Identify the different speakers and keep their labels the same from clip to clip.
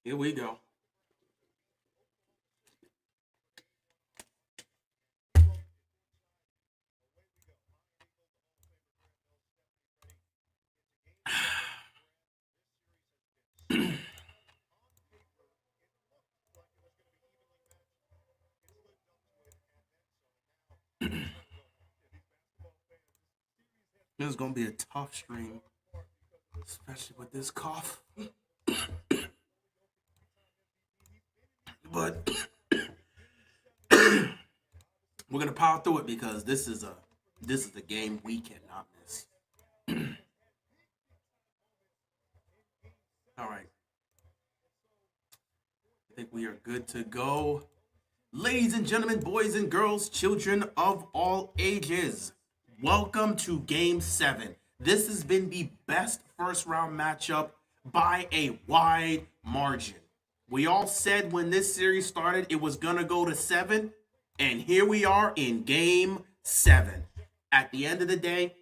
Speaker 1: Here we go. This is gonna be a tough stream, especially with this cough. But we're gonna power through it because this is a game we cannot miss. All right, I think we are good to go. Ladies and gentlemen, boys and girls, children of all ages, welcome to Game 7. This has been the best first round matchup by a wide margin. We all said when this series started it was going to go to 7, and here we are in Game 7. At the end of the day,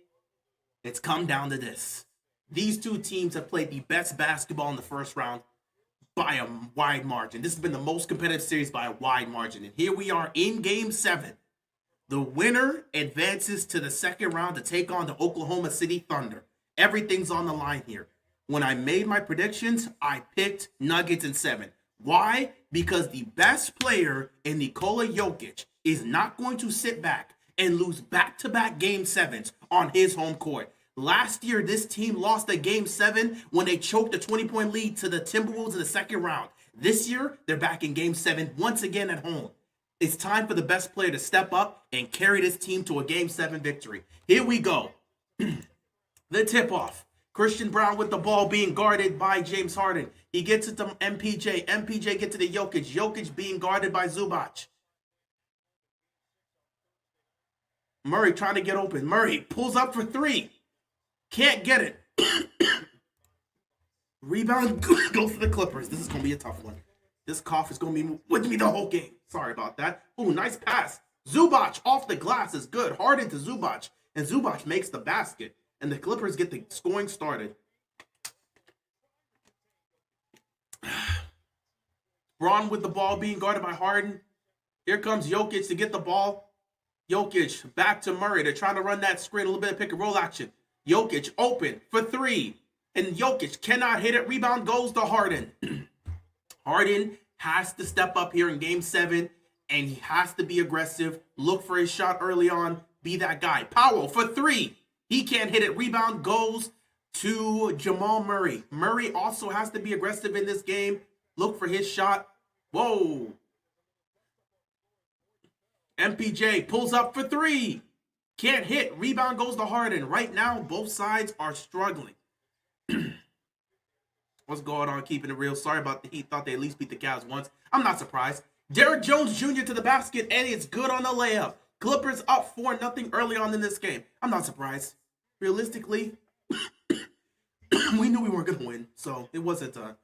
Speaker 1: it's come down to this. These two teams have played the best basketball in the first round by a wide margin. This has been the most competitive series by a wide margin. And here we are in Game 7. The winner advances to the second round to take on the Oklahoma City Thunder. Everything's on the line here. When I made my predictions, I picked Nuggets in 7. Why? Because the best player in Nikola Jokic is not going to sit back and lose back-to-back Game 7s on his home court. Last year, this team lost a Game 7 when they choked a 20-point lead to the Timberwolves in the second round. This year, they're back in Game 7 once again at home. It's time for the best player to step up and carry this team to a Game 7 victory. Here we go. The tip-off. Christian Braun with the ball being guarded by James Harden. He gets it to MPJ. MPJ gets it to Jokic. Jokic being guarded by Zubac. Murray trying to get open. Murray pulls up for 3. Can't get it. Rebound goes to the Clippers. This is going to be a tough one. This cough is going to be with me the whole game. Sorry about that. Ooh, nice pass. Zubac off the glass is good. Harden to Zubac. And Zubac makes the basket. And the Clippers get the scoring started. Braun with the ball being guarded by Harden. Here comes Jokic to get the ball. Jokic back to Murray. They're trying to run that screen, a little bit of pick and roll action. Jokic open for 3. And Jokic cannot hit it. Rebound goes to Harden. Harden has to step up here in Game 7. And he has to be aggressive. Look for his shot early on. Be that guy. Powell for 3. He can't hit it. Rebound goes to Jamal Murray. Murray also has to be aggressive in this game. Look for his shot. Whoa. MPJ pulls up for 3. Can't hit. Rebound goes to Harden. Right now, both sides are struggling. What's going on? Keeping it real. Sorry about the Heat. Thought they at least beat the Cavs once. I'm not surprised. Derrick Jones Jr. to the basket, and it's good on the layup. Clippers up 4-0 early on in this game. I'm not surprised. Realistically, we knew we weren't going to win, so it wasn't a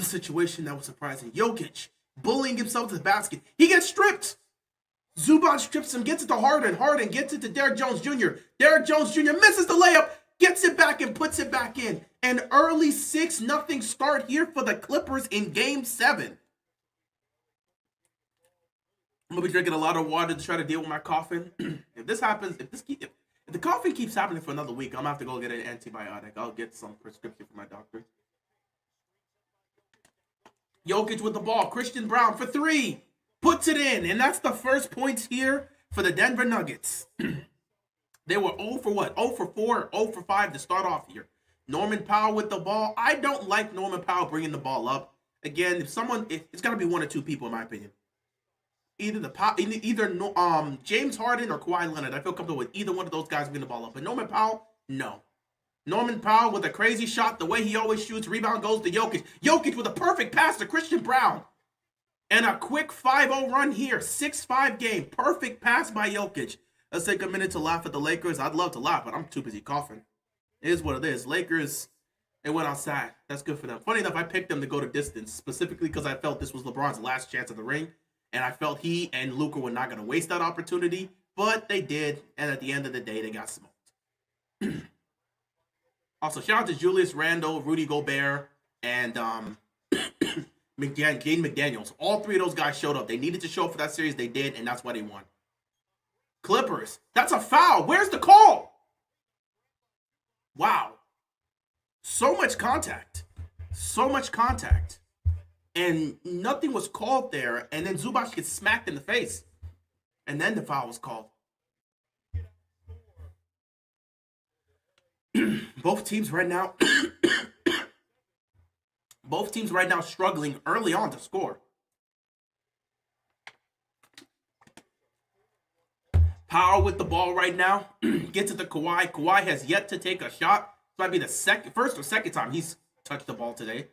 Speaker 1: situation that was surprising. Jokic bullying himself to the basket. He gets stripped. Zubac strips him, gets it to Harden. Harden gets it to Derrick Jones Jr. Derrick Jones Jr. misses the layup, gets it back and puts it back in. An early 6-0 start here for the Clippers in Game 7. I'm gonna be drinking a lot of water to try to deal with my coughing. If this happens, if the coughing keeps happening for another week, I'm gonna have to go get an antibiotic. I'll get some prescription from my doctor. Jokic with the ball. Christian Braun for 3. Puts it in. And that's the first points here for the Denver Nuggets. They were 0 for what? 0 for 4, 0 for 5 to start off here. Norman Powell with the ball. I don't like Norman Powell bringing the ball up. Again, it's got to be one or two people in my opinion. Either James Harden or Kawhi Leonard. I feel comfortable with either one of those guys bringing the ball up. But Norman Powell, no. Norman Powell with a crazy shot, the way he always shoots. Rebound goes to Jokic. Jokic with a perfect pass to Christian Braun. And a quick 5-0 run here. 6-5 game. Perfect pass by Jokic. Let's take a minute to laugh at the Lakers. I'd love to laugh, but I'm too busy coughing. It is what it is. Lakers, they went outside. That's good for them. Funny enough, I picked them to go to distance, specifically because I felt this was LeBron's last chance at the ring. And I felt he and Luka were not going to waste that opportunity. But they did. And at the end of the day, they got smoked. Also, shout out to Julius Randle, Rudy Gobert, and Jaden McDaniels. All three of those guys showed up. They needed to show up for that series. They did, and that's why they won. Clippers. That's a foul. Where's the call? Wow. So much contact. So much contact. And nothing was called there. And then Zubac gets smacked in the face. And then the foul was called. Both teams right now struggling early on to score. Powell with the ball right now. Gets it to Kawhi. Kawhi has yet to take a shot. This might be the first or second time he's touched the ball today.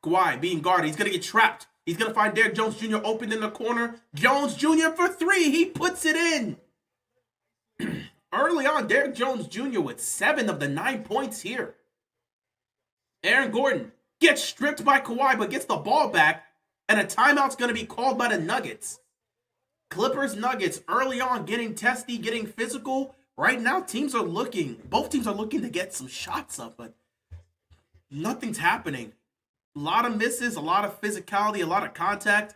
Speaker 1: Kawhi being guarded. He's going to get trapped. He's going to find Derrick Jones Jr. open in the corner. Jones Jr. for three. He puts it in. Early on, Derrick Jones Jr. with 7 of the 9 points here. Aaron Gordon gets stripped by Kawhi, but gets the ball back, and a timeout's going to be called by the Nuggets. Clippers Nuggets early on getting testy, getting physical. Right now, both teams are looking to get some shots up, but nothing's happening. A lot of misses, a lot of physicality, a lot of contact.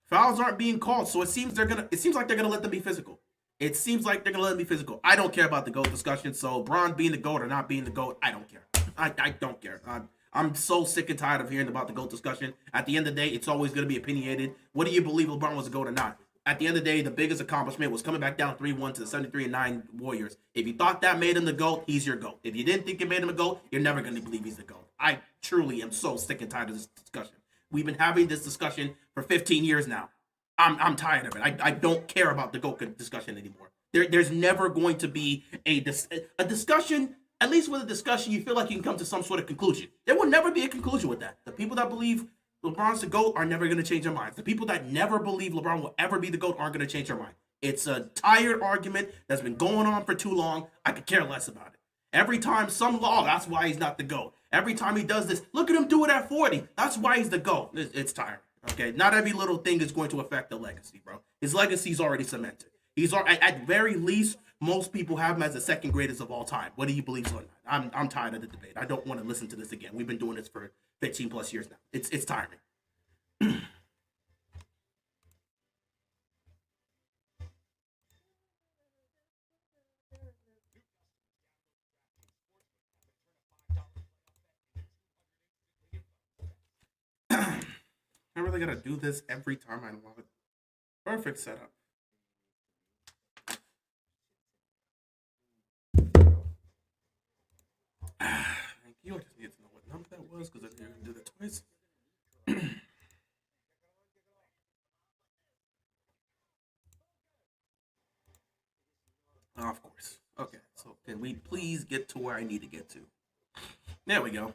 Speaker 1: Fouls aren't being called, so it seems like they're gonna let them be physical. I don't care about the GOAT discussion, so Bron being the GOAT or not being the GOAT, I don't care. I don't care. I'm so sick and tired of hearing about the GOAT discussion. At the end of the day, it's always going to be opinionated. What do you believe LeBron was a GOAT or not? At the end of the day, the biggest accomplishment was coming back down 3-1 to the 73-9 Warriors. If you thought that made him the GOAT, he's your GOAT. If you didn't think it made him a GOAT, you're never going to believe he's the GOAT. I truly am so sick and tired of this discussion. We've been having this discussion for 15 years now. I'm tired of it. I don't care about the GOAT discussion anymore. There's never going to be a discussion. At least with a discussion, you feel like you can come to some sort of conclusion. There will never be a conclusion with that. The people that believe LeBron's the GOAT are never going to change their minds. The people that never believe LeBron will ever be the GOAT aren't going to change their mind. It's a tired argument that's been going on for too long. I could care less about it. Every time some law, that's why he's not the GOAT. Every time he does this, look at him do it at 40. That's why he's the GOAT. It's tiring. Okay, not every little thing is going to affect the legacy, bro. His legacy's already cemented. He's at very least, most people have him as the second greatest of all time. What do you believe on that? I'm tired of the debate. I don't want to listen to this again. We've been doing this for 15 plus years now. It's tiring. I really gotta do this every time I want it. Perfect setup. Thank you. I just needed to know what number that was because I didn't do that twice. Of course. Okay, so can we please get to where I need to get to? There we go.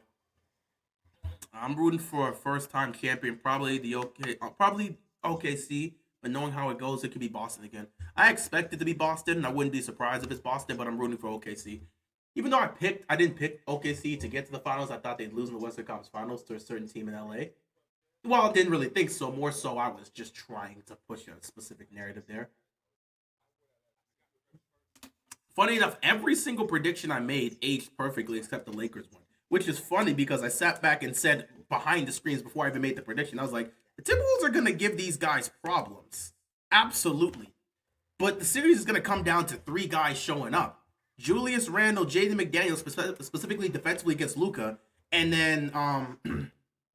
Speaker 1: I'm rooting for a first-time champion, probably OKC. But knowing how it goes, it could be Boston again. I expect it to be Boston, and I wouldn't be surprised if it's Boston. But I'm rooting for OKC. Even though I didn't pick OKC to get to the finals. I thought they'd lose in the Western Conference Finals to a certain team in LA. Well, I didn't really think so. More so, I was just trying to push a specific narrative there. Funny enough, every single prediction I made aged perfectly except the Lakers one. Which is funny because I sat back and said behind the screens before I even made the prediction, I was like, the Timberwolves are going to give these guys problems. Absolutely. But the series is going to come down to 3 guys showing up. Julius Randle, Jaden McDaniels, specifically defensively against Luka, and then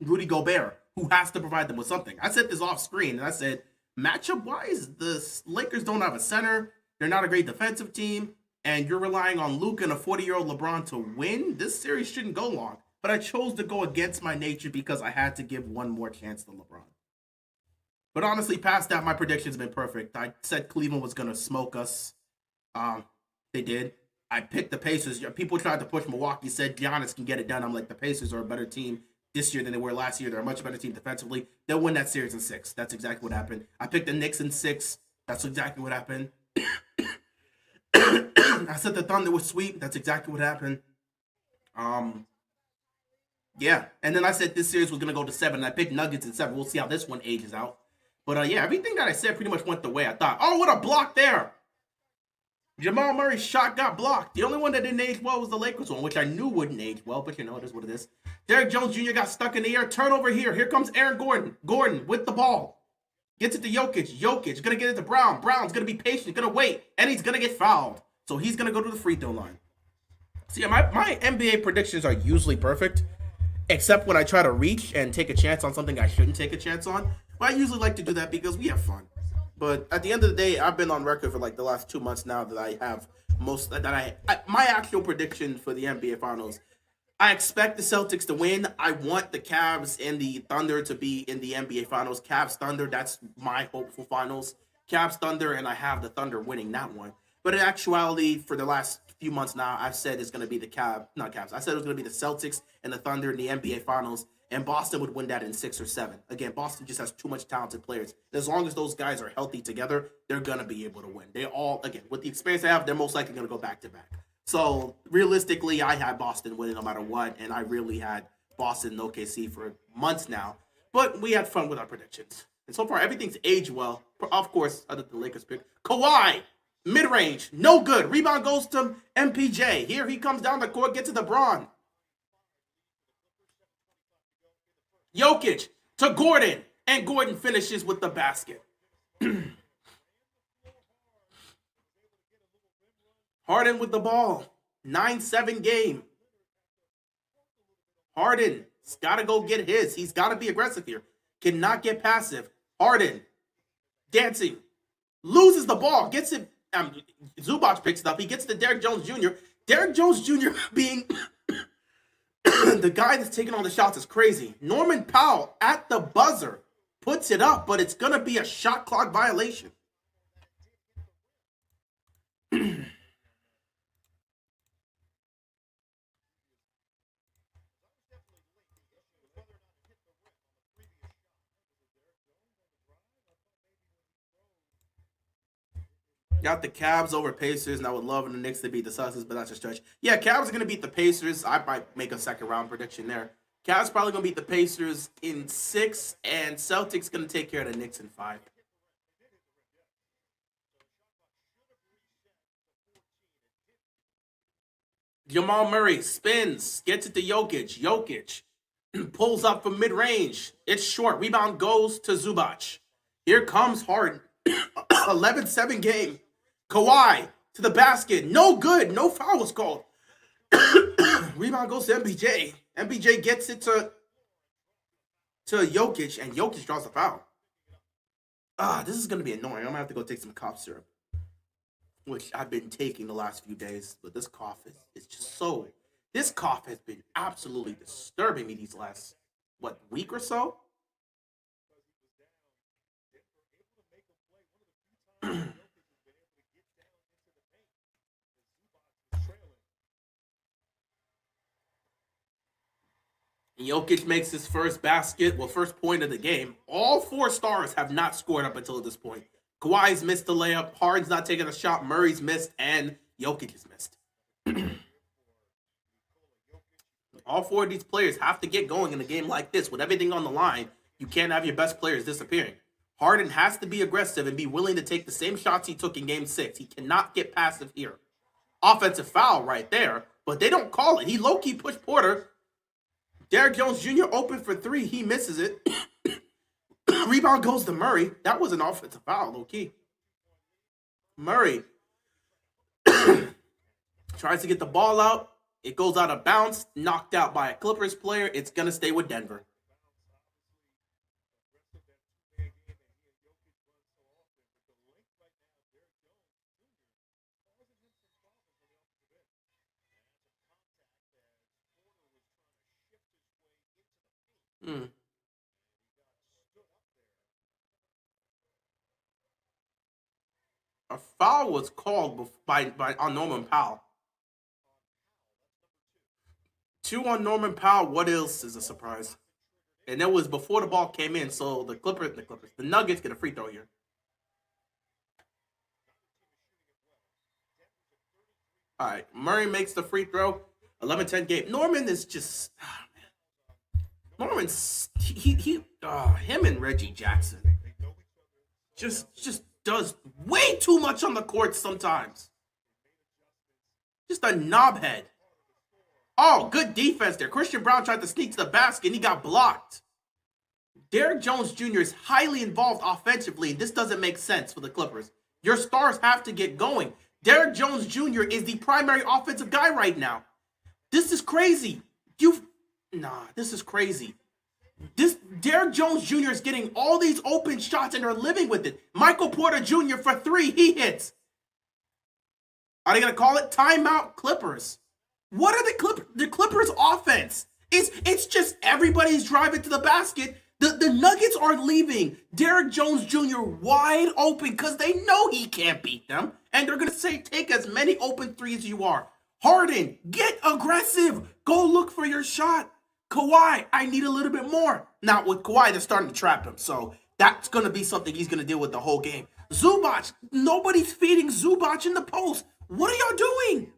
Speaker 1: Rudy Gobert, who has to provide them with something. I said this off screen, and I said, matchup-wise, the Lakers don't have a center. They're not a great defensive team. And you're relying on Luka and a 40-year-old LeBron to win, this series shouldn't go long. But I chose to go against my nature because I had to give one more chance to LeBron. But honestly, past that, my prediction's been perfect. I said Cleveland was going to smoke us. They did. I picked the Pacers. People tried to push Milwaukee, said Giannis can get it done. I'm like, the Pacers are a better team this year than they were last year. They're a much better team defensively. They'll win that series in 6. That's exactly what happened. I picked the Knicks in 6. That's exactly what happened. I said the Thunder would sweep. That's exactly what happened. Yeah. And then I said this series was going to go to 7. And I picked Nuggets in 7. We'll see how this one ages out. But yeah, everything that I said pretty much went the way I thought. Oh, what a block there. Jamal Murray's shot got blocked. The only one that didn't age well was the Lakers one, which I knew wouldn't age well, but you know, it is what it is. Derrick Jones Jr. got stuck in the air. Turnover here. Here comes Aaron Gordon. Gordon with the ball. Gets it to Jokic. Jokic gonna get it to Brown. Brown's gonna be patient, gonna wait, and he's gonna get fouled. So he's gonna go to the free throw line. See, my NBA predictions are usually perfect, except when I try to reach and take a chance on something I shouldn't take a chance on. But I usually like to do that because we have fun. But at the end of the day, I've been on record for like the last 2 months now that I have my actual prediction for the NBA Finals. I expect the Celtics to win. I want the Cavs and the Thunder to be in the NBA Finals. Cavs Thunder, that's my hopeful finals. Cavs Thunder, and I have the Thunder winning that one. But in actuality, for the last few months now, I've said it's going to be the not Cavs. I said it was going to be the Celtics and the Thunder in the NBA Finals, and Boston would win that in 6 or 7. Again, Boston just has too much talented players. As long as those guys are healthy together, they're going to be able to win. They all, again, with the experience they have, they're most likely going to go back to back. So realistically, I had Boston winning no matter what, and I really had Boston and OKC for months now. But we had fun with our predictions. And so far, everything's aged well. Of course, other than the Lakers pick. Kawhi, mid-range, no good. Rebound goes to MPJ. Here he comes down the court, gets to LeBron. Jokic to Gordon, and Gordon finishes with the basket. Harden with the ball. 9-7 game. Harden's got to go get his. He's got to be aggressive here. Cannot get passive. Harden dancing. Loses the ball. Gets it. Zubac picks it up. He gets to Derrick Jones Jr. Derrick Jones Jr. being the guy that's taking all the shots is crazy. Norman Powell at the buzzer puts it up, but it's going to be a shot clock violation. Got the Cavs over Pacers, and I would love the Knicks to beat the Celtics, but that's a stretch. Yeah, Cavs are going to beat the Pacers. I might make a second round prediction there. Cavs probably going to beat the Pacers in 6, and Celtics going to take care of the Knicks in 5. Jamal Murray spins, gets it to Jokic. Jokic pulls up from mid-range. It's short. Rebound goes to Zubac. Here comes Harden. 11-7 game. Kawhi to the basket. No good. No foul was called. Rebound goes to MPJ. MPJ gets it to Jokic, and Jokic draws a foul. This is going to be annoying. I'm going to have to go take some cough syrup, which I've been taking the last few days. But this cough is just so... This cough has been absolutely disturbing me these last, week or so? Jokic makes his first basket, first point of the game. All 4 stars have not scored up until this point. Kawhi's missed the layup, Harden's not taking a shot, Murray's missed, and Jokic is missed. All 4 of these players have to get going in a game like this. With everything on the line, you can't have your best players disappearing. Harden has to be aggressive and be willing to take the same shots he took in Game 6. He cannot get passive here. Offensive foul right there, but they don't call it. He low-key pushed Porter. Derrick Jones Jr. open for 3. He misses it. Rebound goes to Murray. That was an offensive foul, low-key. Murray tries to get the ball out. It goes out of bounds. Knocked out by a Clippers player. It's going to stay with Denver. A foul was called on Norman Powell. 2 on Norman Powell. What else is a surprise? And that was before the ball came in, so the Nuggets get a free throw here. All right, Murray makes the free throw. 11-10 game. Norman is just... Norman's him and Reggie Jackson just does way too much on the court sometimes. Just a knobhead. Oh, good defense there. Christian Braun tried to sneak to the basket and he got blocked. Derrick Jones Jr. is highly involved offensively, and this doesn't make sense for the Clippers. Your stars have to get going. Derrick Jones Jr. is the primary offensive guy right now. This is crazy. This is crazy. This Derrick Jones Jr. is getting all these open shots and they're living with it. Michael Porter Jr. for 3, he hits. Are they gonna call it timeout? Clippers. What are the Clippers offense? It's just everybody's driving to the basket. The Nuggets are leaving Derrick Jones Jr. wide open because they know he can't beat them. And they're going to say, take as many open threes as you are. Harden, get aggressive. Go look for your shot. Kawhi, I need a little bit more. Now, with Kawhi, they're starting to trap him. So that's going to be something he's going to deal with the whole game. Zubac, nobody's feeding Zubac in the post. What are y'all doing?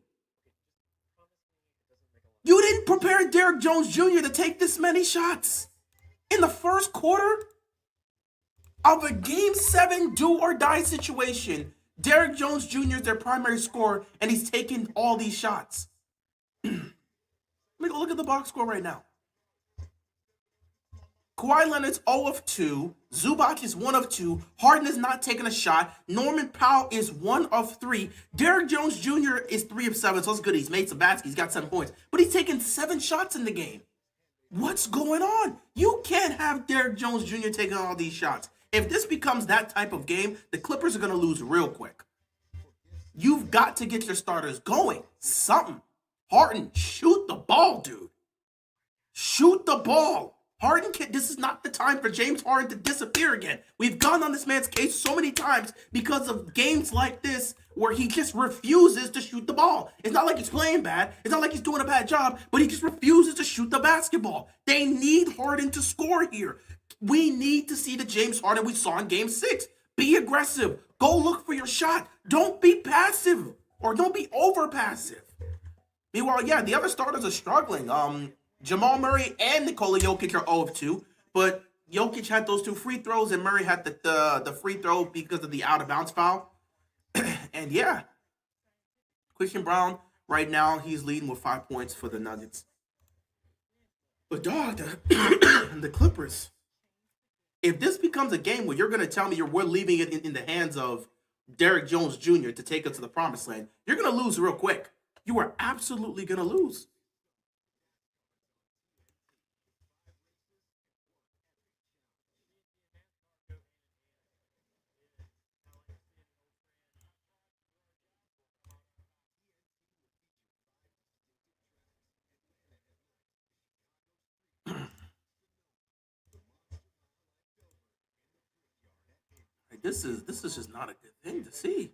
Speaker 1: You didn't prepare Derrick Jones Jr. to take this many shots. In the first quarter of a Game 7 do-or-die situation, Derrick Jones Jr. is their primary scorer, and he's taking all these shots. Let me go look at the box score right now. Kawhi Leonard's 0 of 2. Zubac is 1 of 2. Harden is not taking a shot. Norman Powell is 1 of 3. Derrick Jones Jr. is 3 of 7, so it's good. He's made some baskets. He's got 7 points. But he's taken 7 shots in the game. What's going on? You can't have Derrick Jones Jr. taking all these shots. If this becomes that type of game, the Clippers are going to lose real quick. You've got to get your starters going. Something. Harden, shoot the ball, dude. Shoot the ball. Harden can't. This is not the time for James Harden to disappear again. We've gone on this man's case so many times because of games like this where he just refuses to shoot the ball. It's not like he's playing bad. It's not like he's doing a bad job, but he just refuses to shoot the basketball. They need Harden to score here. We need to see the James Harden we saw in Game 6. Be aggressive. Go look for your shot. Don't be passive or don't be over passive. Meanwhile, yeah, the other starters are struggling. Jamal Murray and Nikola Jokic are 0 of 2, but Jokic had those 2 free throws and Murray had the free throw because of the out-of-bounds foul. And yeah, Christian Braun, right now, he's leading with 5 points for the Nuggets. But dog, the Clippers, if this becomes a game where you're going to tell me we're leaving it in the hands of Derrick Jones Jr. to take us to the promised land, you're going to lose real quick. You are absolutely going to lose. This is just not a good thing to see.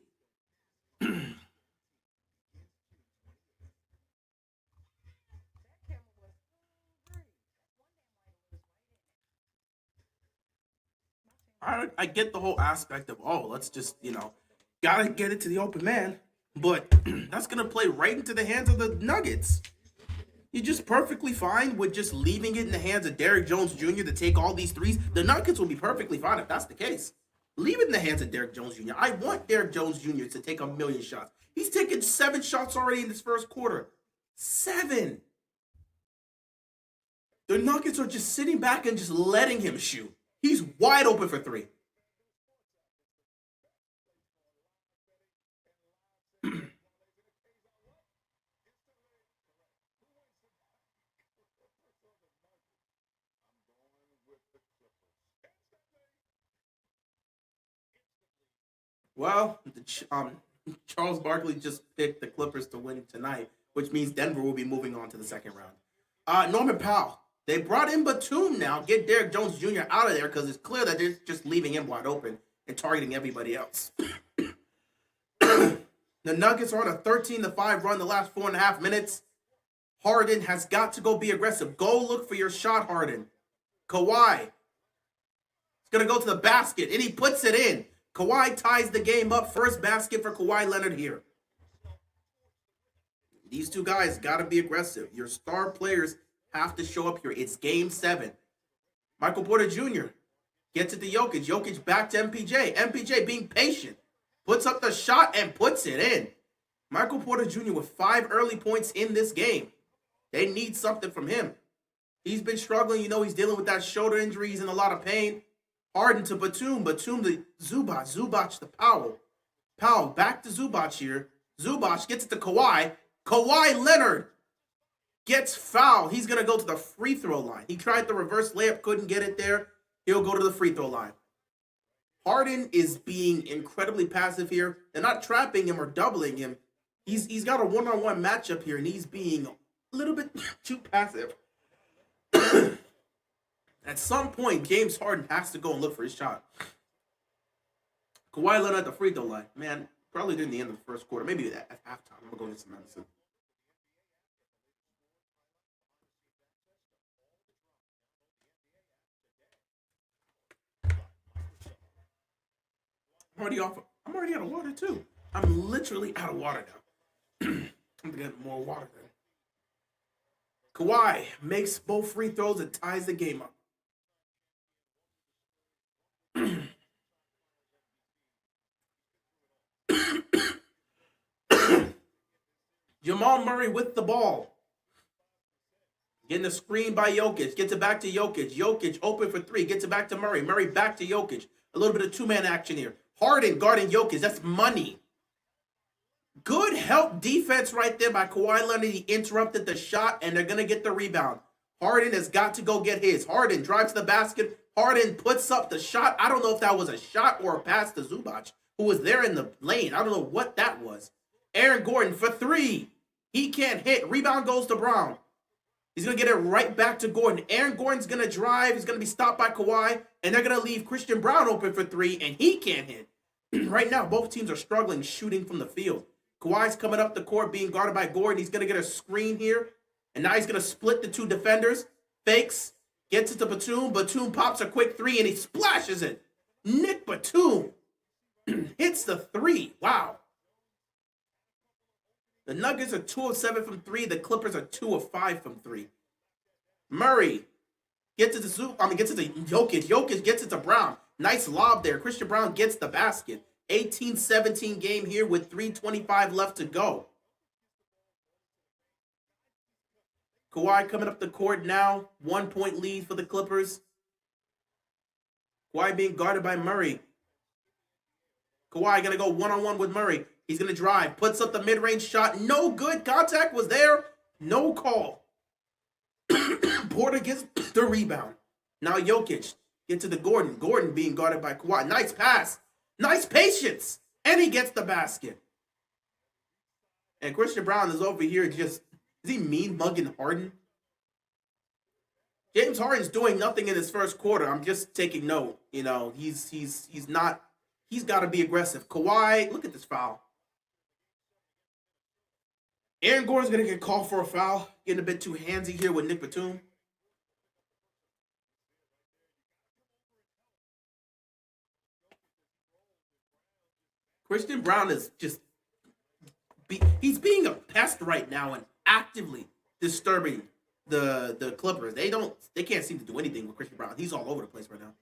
Speaker 1: I get the whole aspect of, oh, let's just, gotta get it to the open man. But that's going to play right into the hands of the Nuggets. You're just perfectly fine with just leaving it in the hands of Derrick Jones Jr. to take all these threes. The Nuggets will be perfectly fine if that's the case. Leave it in the hands of Derrick Jones Jr. I want Derrick Jones Jr. to take 1,000,000 shots. He's taken 7 shots already in this first quarter. 7. The Nuggets are just sitting back and just letting him shoot. He's wide open for 3. Well, Charles Barkley just picked the Clippers to win tonight, which means Denver will be moving on to the second round. Norman Powell. They brought in Batum now. Get Derrick Jones Jr. out of there because it's clear that they're just leaving him wide open and targeting everybody else. The Nuggets are on a 13-5 run the last 4.5 minutes. Harden has got to go be aggressive. Go look for your shot, Harden. Kawhi. He's going to go to the basket, and he puts it in. Kawhi ties the game up. First basket for Kawhi Leonard here. These two guys got to be aggressive. Your star players have to show up here. It's Game 7. Michael Porter Jr. gets it to Jokic. Jokic back to MPJ. MPJ being patient. Puts up the shot and puts it in. Michael Porter Jr. with 5 early points in this game. They need something from him. He's been struggling. You know, he's dealing with that shoulder injury. He's in a lot of pain. Harden to Batum. Batum to Zubac. Zubac to Powell. Powell back to Zubac here. Zubac gets it to Kawhi. Kawhi Leonard gets fouled. He's going to go to the free throw line. He tried the reverse layup, couldn't get it there. He'll go to the free throw line. Harden is being incredibly passive here. They're not trapping him or doubling him. He's got a one-on-one matchup here, and he's being a little bit too passive. At some point, James Harden has to go and look for his shot. Kawhi Leonard at the free throw line. Man, probably near the end of the first quarter. Maybe at halftime. I'm going to go get some medicine. I'm already out of water, too. I'm literally out of water now. I'm going to get more water then. Kawhi makes both free throws and ties the game up. Jamal Murray with the ball. Getting a screen by Jokic. Gets it back to Jokic. Jokic open for 3. Gets it back to Murray. Murray back to Jokic. A little bit of two-man action here. Harden guarding Jokic. That's money. Good help defense right there by Kawhi Leonard. He interrupted the shot, and they're going to get the rebound. Harden has got to go get his. Harden drives to the basket. Harden puts up the shot. I don't know if that was a shot or a pass to Zubac, who was there in the lane. I don't know what that was. Aaron Gordon for 3. He can't hit. Rebound goes to Brown. He's going to get it right back to Gordon. Aaron Gordon's going to drive. He's going to be stopped by Kawhi, and they're going to leave Christian Brown open for 3, and he can't hit. Right now, both teams are struggling shooting from the field. Kawhi's coming up the court, being guarded by Gordon. He's going to get a screen here, and now he's going to split the 2 defenders. Fakes, gets it to Batum. Batum pops a quick 3, and he splashes it. Nick Batum hits the 3. Wow. The Nuggets are 2 of 7 from 3. The Clippers are 2 of 5 from 3. Murray gets it to Jokic. Jokic gets it to Brown. Nice lob there. Christian Brown gets the basket. 18-17 game here with 3:25 left to go. Kawhi coming up the court now. 1-point lead for the Clippers. Kawhi being guarded by Murray. Kawhi going to go one-on-one with Murray. He's going to drive. Puts up the mid-range shot. No good. Contact was there. No call. Porter gets the rebound. Now Jokic gets to the Gordon. Gordon being guarded by Kawhi. Nice pass. Nice patience. And he gets the basket. And Christian Brown is over here just, is he mean mugging Harden? James Harden's doing nothing in his first quarter. I'm just taking note. You know, he's not, he's got to be aggressive. Kawhi, look at this foul. Aaron Gordon's going to get called for a foul. Getting a bit too handsy here with Nick Batum. Christian Brown is just, he's being a pest right now and actively disturbing the Clippers. They can't seem to do anything with Christian Brown. He's all over the place right now.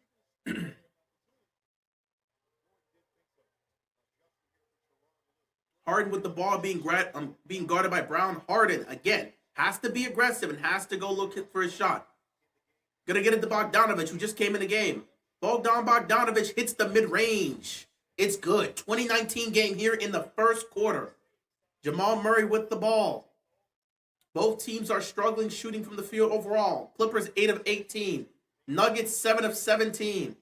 Speaker 1: Harden with the ball being guarded by Brown. Harden, again, has to be aggressive and has to go look for his shot. Gonna get it to Bogdanovic, who just came in the game. Bogdanovic hits the mid-range. It's good. 2019 game here in the first quarter. Jamal Murray with the ball. Both teams are struggling shooting from the field overall. Clippers 8 of 18. Nuggets 7 of 17.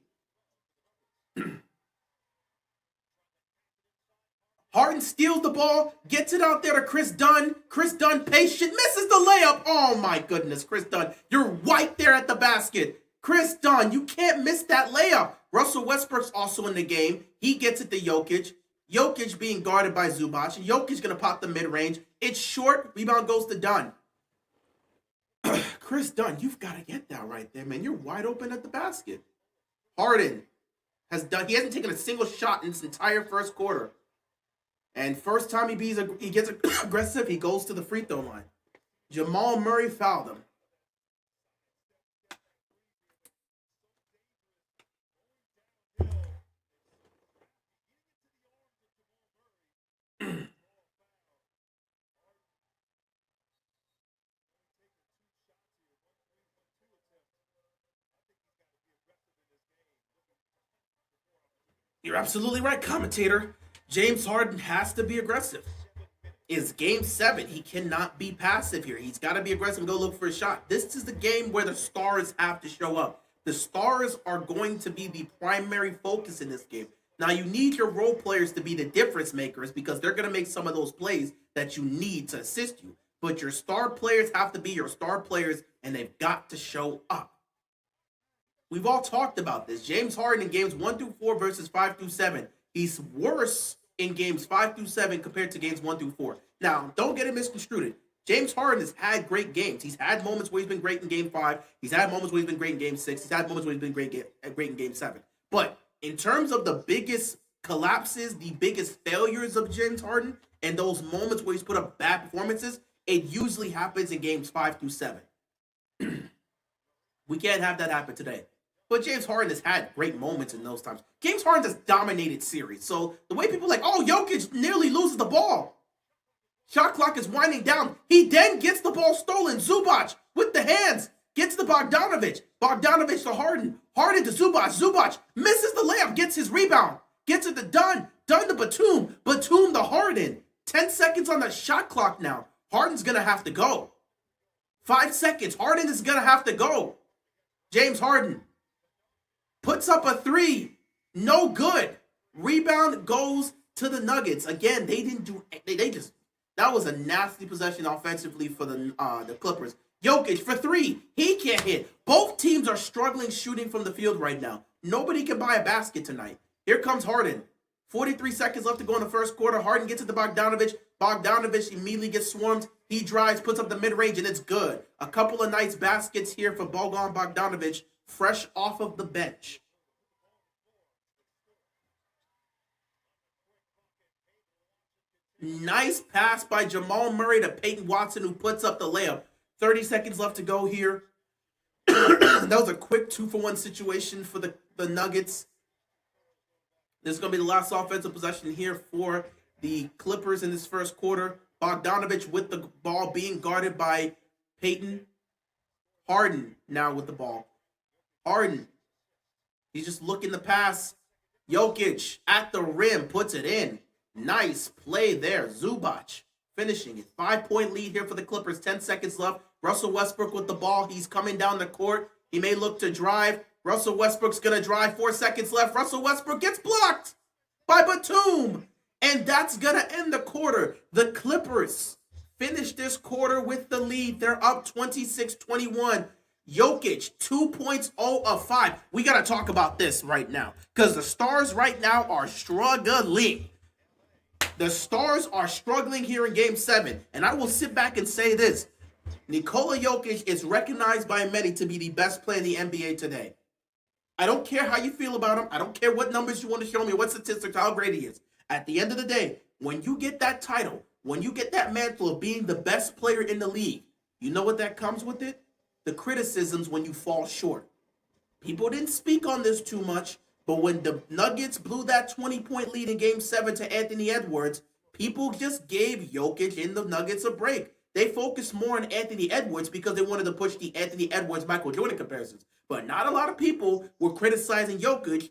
Speaker 1: Harden steals the ball, gets it out there to Chris Dunn. Chris Dunn, patient, misses the layup. Oh my goodness, Chris Dunn. You're right there at the basket. Chris Dunn, you can't miss that layup. Russell Westbrook's also in the game. He gets it to Jokic. Jokic being guarded by Zubac. Jokic's going to pop the mid-range. It's short. Rebound goes to Dunn. Chris Dunn, you've got to get that right there, man. You're wide open at the basket. Harden he hasn't taken a single shot in this entire first quarter. And first time he gets aggressive, he goes to the free throw line. Jamal Murray fouled him. You're absolutely right, commentator. James Harden has to be aggressive. It's game 7. He cannot be passive here. He's got to be aggressive and go look for a shot. This is the game where the stars have to show up. The stars are going to be the primary focus in this game. Now, you need your role players to be the difference makers because they're going to make some of those plays that you need to assist you. But your star players have to be your star players, and they've got to show up. We've all talked about this. James Harden in games 1 through 4 versus 5 through 7. He's worse in games 5 through 7 compared to games 1 through 4. Now, don't get it misconstrued. James Harden has had great games. He's had moments where he's been great in game 5. He's had moments where he's been great in game 6. He's had moments where he's been great in game 7. But in terms of the biggest collapses, the biggest failures of James Harden, and those moments where he's put up bad performances, it usually happens in games 5 through 7. We can't have that happen today. But James Harden has had great moments in those times. James Harden has dominated series. So the way people are like, oh, Jokic nearly loses the ball. Shot clock is winding down. He then gets the ball stolen. Zubac with the hands gets to Bogdanovic. Bogdanovic to Harden. Harden to Zubac. Zubac misses the layup, gets his rebound. Gets it to Dunn. Dunn to Batum. Batum to Harden. 10 seconds on the shot clock now. Harden's going to have to go. 5 seconds. Harden is going to have to go. James Harden puts up a 3. No good. Rebound goes to the Nuggets. Again, they didn't do, they just, that was a nasty possession offensively for the Clippers. Jokic for 3. He can't hit. Both teams are struggling shooting from the field right now. Nobody can buy a basket tonight. Here comes Harden. 43 seconds left to go in the first quarter. Harden gets it to Bogdanovic. Bogdanovic immediately gets swarmed. He drives, puts up the mid-range, and it's good. A couple of nice baskets here for Bogan Bogdanovic, fresh off of the bench. Nice pass by Jamal Murray to Peyton Watson, who puts up the layup. 30 seconds left to go here. That was a quick 2-for-1 situation for the Nuggets. This is going to be the last offensive possession here for the Clippers in this first quarter. Bogdanovic with the ball being guarded by Peyton. Harden now with the ball. Harden. He's just looking to pass. Jokic at the rim puts it in. Nice play there. Zubac finishing it. 5-point lead here for the Clippers. 10 seconds left. Russell Westbrook with the ball. He's coming down the court. He may look to drive. Russell Westbrook's going to drive. 4 seconds left. Russell Westbrook gets blocked by Batum. And that's going to end the quarter. The Clippers finish this quarter with the lead. They're up 26-21. Jokic, 2 points, 0 of 5. We got to talk about this right now because the Stars right now are struggling. The Stars are struggling here in Game 7. And I will sit back and say this. Nikola Jokic is recognized by many to be the best player in the NBA today. I don't care how you feel about him. I don't care what numbers you want to show me, what statistics, how great he is. At the end of the day, when you get that title, when you get that mantle of being the best player in the league, you know what that comes with it? The criticisms when you fall short. People didn't speak on this too much, but when the Nuggets blew that 20-point lead in Game 7 to Anthony Edwards, people just gave Jokic and the Nuggets a break. They focused more on Anthony Edwards because they wanted to push the Anthony Edwards-Michael Jordan comparisons. But not a lot of people were criticizing Jokic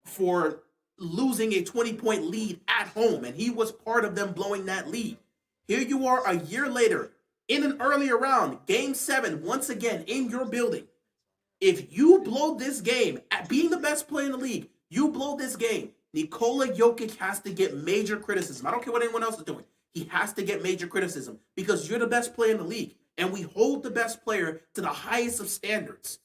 Speaker 1: for losing a 20-point lead at home, and he was part of them blowing that lead. Here you are a year later in an earlier round, Game 7, once again in your building. If you blow this game, at being the best player in the league, you blow this game, Nikola Jokic has to get major criticism. I don't care what anyone else is doing. He has to get major criticism because you're the best player in the league, and we hold the best player to the highest of standards.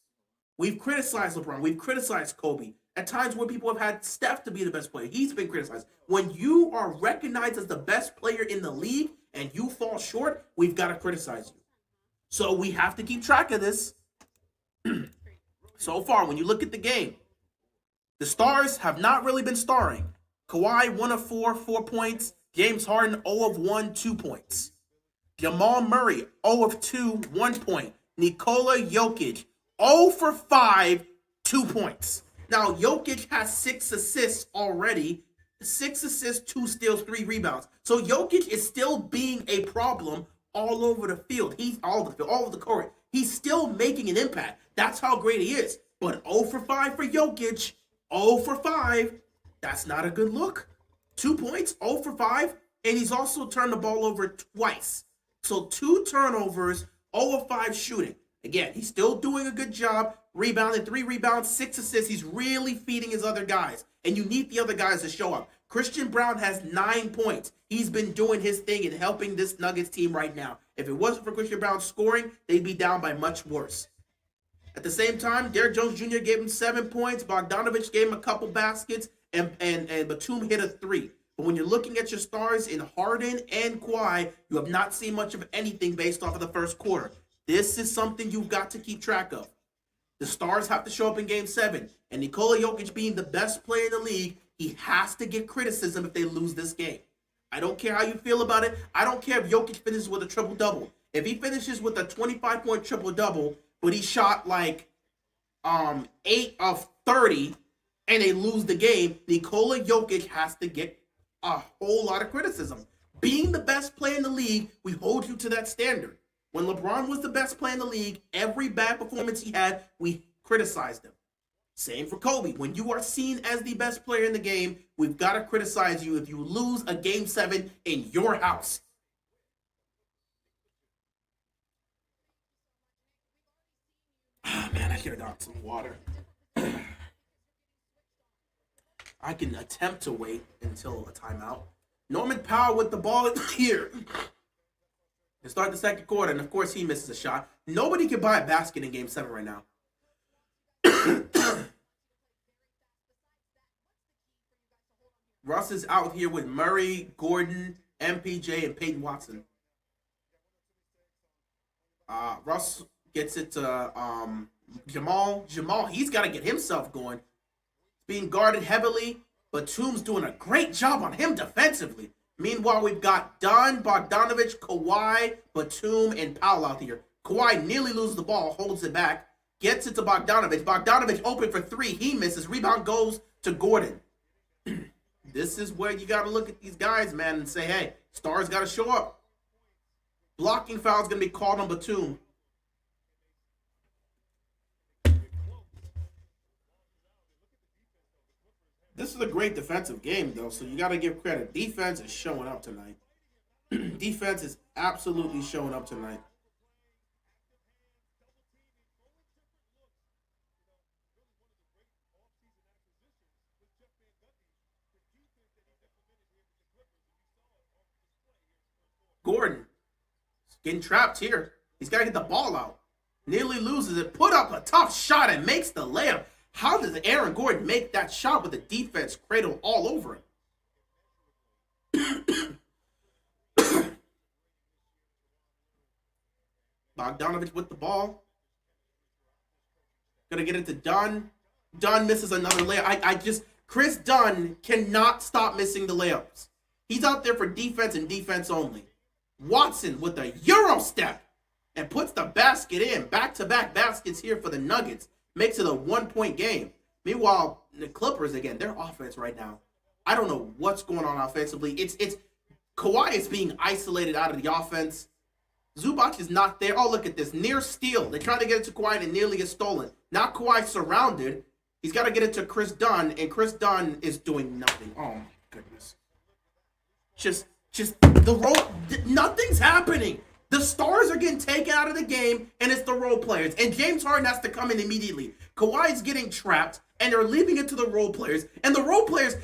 Speaker 1: We've criticized LeBron. We've criticized Kobe. At times where people have had Steph to be the best player, he's been criticized. When you are recognized as the best player in the league and you fall short, we've got to criticize you. So we have to keep track of this. So far, when you look at the game, the Stars have not really been starring. Kawhi, 1 of 4, 4 points. James Harden, 0 of 1, 2 points. Jamal Murray, 0 of 2, 1 point. Nikola Jokic, 0 for 5, 2 points. Now, Jokic has 6 assists already. 6 assists, 2 steals, 3 rebounds. So Jokic is still being a problem all over the field. He's all over the court. He's still making an impact. That's how great he is. But 0 for 5 for Jokic, 0 for 5. That's not a good look. 2 points, 0 for 5, and he's also turned the ball over twice. So 2 turnovers, 0 of 5 shooting. Again, he's still doing a good job, rebounding, 3 rebounds, 6 assists. He's really feeding his other guys, and you need the other guys to show up. Christian Braun has 9 points. He's been doing his thing and helping this Nuggets team right now. If it wasn't for Christian Braun scoring, they'd be down by much worse. At the same time, Derrick Jones Jr. gave him 7 points. Bogdanovich gave him a couple baskets, and Batum hit a 3. But when you're looking at your stars in Harden and Kawhi, you have not seen much of anything based off of the first quarter. This is something you've got to keep track of. The stars have to show up in Game 7. And Nikola Jokic being the best player in the league, he has to get criticism if they lose this game. I don't care how you feel about it. I don't care if Jokic finishes with a triple-double. If he finishes with a 25-point triple-double, but he shot like 8 of 30 and they lose the game, Nikola Jokic has to get a whole lot of criticism. Being the best player in the league, we hold you to that standard. When LeBron was the best player in the league, every bad performance he had, we criticized him. Same for Kobe. When you are seen as the best player in the game, we've got to criticize you if you lose a Game 7 in your house. Oh, man, I should have got some water. I can attempt to wait until a timeout. Norman Powell with the ball here to start the second quarter, and of course he misses a shot. Nobody can buy a basket in Game 7 right now. Russ is out here with Murray, Gordon, MPJ, and Peyton Watson. Russ gets it to Jamal. Jamal, he's got to get himself going. Being guarded heavily. Batum's doing a great job on him defensively. Meanwhile, we've got Dunn, Bogdanovich, Kawhi, Batum, and Powell out here. Kawhi nearly loses the ball, holds it back, gets it to Bogdanovich. Bogdanovich open for 3. He misses. Rebound goes to Gordon. This is where you got to look at these guys, man, and say, hey, stars got to show up. Blocking foul is going to be called on Batum. This is a great defensive game, though, so you got to give credit. Defense is showing up tonight. Defense is absolutely showing up tonight. Gordon getting trapped here. He's got to get the ball out. Nearly loses it. Put up a tough shot and makes the layup. How does Aaron Gordon make that shot with the defense cradle all over him? Bogdanovich with the ball. Gonna get it to Dunn. Dunn misses another layup. Chris Dunn cannot stop missing the layups. He's out there for defense and defense only. Watson with a Euro step and puts the basket in. Back-to-back baskets here for the Nuggets. Makes it a 1-point game. Meanwhile, the Clippers, again, their offense right now, I don't know what's going on offensively. It's Kawhi is being isolated out of the offense. Zubac is not there. Oh, look at this. Near steal. They try to get it to Kawhi and it nearly gets stolen. Now Kawhi surrounded. He's got to get it to Chris Dunn, and Chris Dunn is doing nothing. Oh, my goodness. Just the role, nothing's happening. The stars are getting taken out of the game, and it's the role players. And James Harden has to come in immediately. Kawhi's getting trapped, and they're leaving it to the role players. And the role players,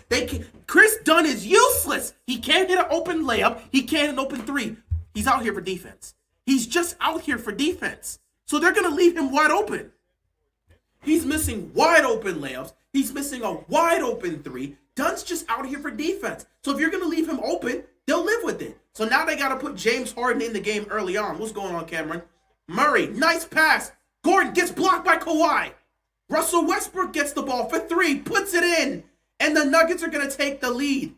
Speaker 1: Chris Dunn is useless. He can't hit an open layup. He can't hit an open 3. He's out here for defense. He's just out here for defense. So they're going to leave him wide open. He's missing wide open layups. He's missing a wide open 3. Dunn's just out here for defense. So if you're going to leave him open, they'll live with it. So now they got to put James Harden in the game early on. What's going on, Cameron? Murray, nice pass. Gordon gets blocked by Kawhi. Russell Westbrook gets the ball for 3, puts it in. And the Nuggets are going to take the lead.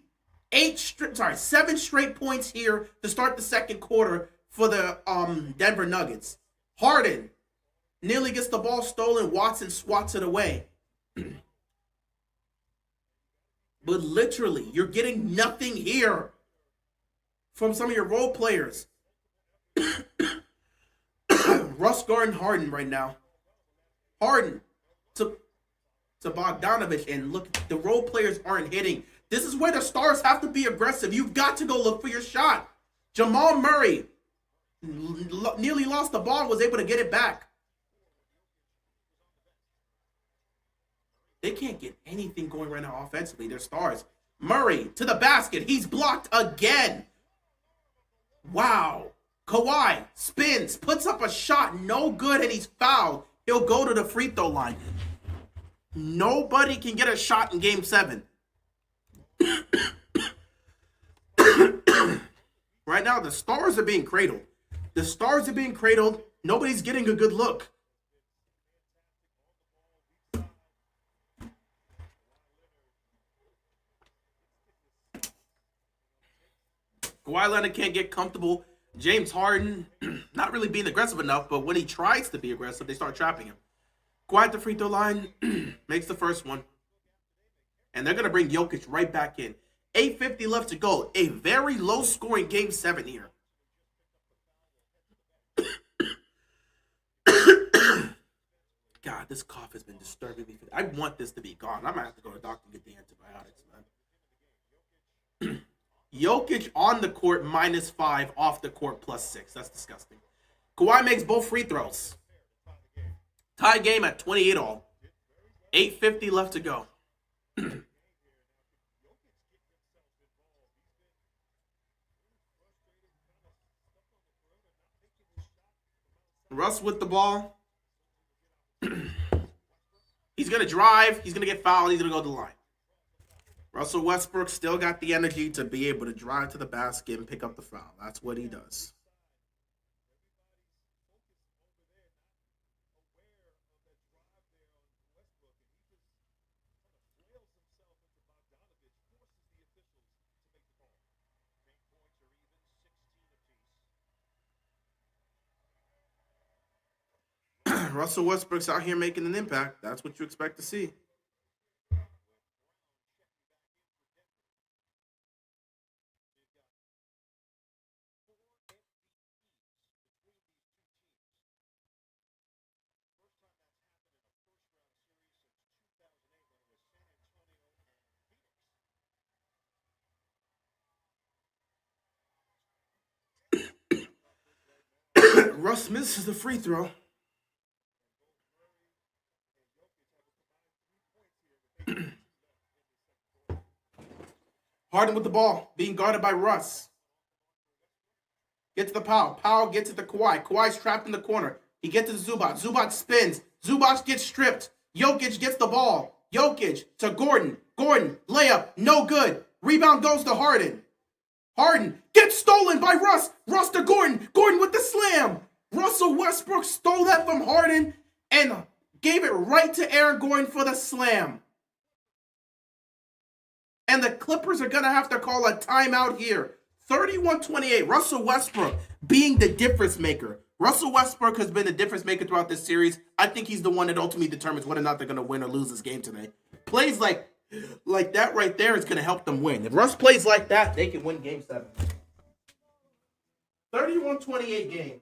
Speaker 1: 7 straight points here to start the second quarter for the Denver Nuggets. Harden nearly gets the ball stolen. Watson swats it away. But literally, you're getting nothing here from some of your role players. Russ guarding Harden right now. Harden to to Bogdanovich, and look, the role players aren't hitting. This is where the stars have to be aggressive. You've got to go look for your shot. Jamal Murray nearly lost the ball, was able to get it back. They can't get anything going right now offensively. They're stars. Murray to the basket. He's blocked again. Wow. Kawhi spins, puts up a shot, no good, and he's fouled. He'll go to the free throw line. Nobody can get a shot in game 7. Right now, the stars are being cradled. The stars are being cradled. Nobody's getting a good look. Kawhi Leonard can't get comfortable. James Harden, not really being aggressive enough, but when he tries to be aggressive, they start trapping him. Kawhi at the free throw line, makes the first one. And they're going to bring Jokic right back in. 8:50 left to go. A very low-scoring Game 7 here. God, this cough has been disturbing me. I want this to be gone. I might have to go to the doctor and get the antibiotics, man. Jokic on the court -5, off the court +6. That's disgusting. Kawhi makes both free throws. Tie game at 28 all. 8:50 left to go. Russ with the ball. He's going to drive. He's going to get fouled. He's going to go to the line. Russell Westbrook still got the energy to be able to drive to the basket and pick up the foul. That's what he does. Russell Westbrook's out here making an impact. That's what you expect to see. Russ misses the free throw. Harden with the ball, being guarded by Russ. Get to the Powell. Powell gets it to Kawhi. Kawhi's trapped in the corner. He gets to Zubac. Zubac spins. Zubac gets stripped. Jokic gets the ball. Jokic to Gordon. Gordon, layup, no good. Rebound goes to Harden. Harden gets stolen by Russ. Russ to Gordon. Gordon with the slam. Russell Westbrook stole that from Harden and gave it right to Aaron Gordon for the slam. And the Clippers are going to have to call a timeout here. 31-28. Russell Westbrook being the difference maker. Russell Westbrook has been the difference maker throughout this series. I think he's the one that ultimately determines whether or not they're going to win or lose this game today. Plays like that right there is going to help them win. If Russ plays like that, they can win Game 7. 31-28 game.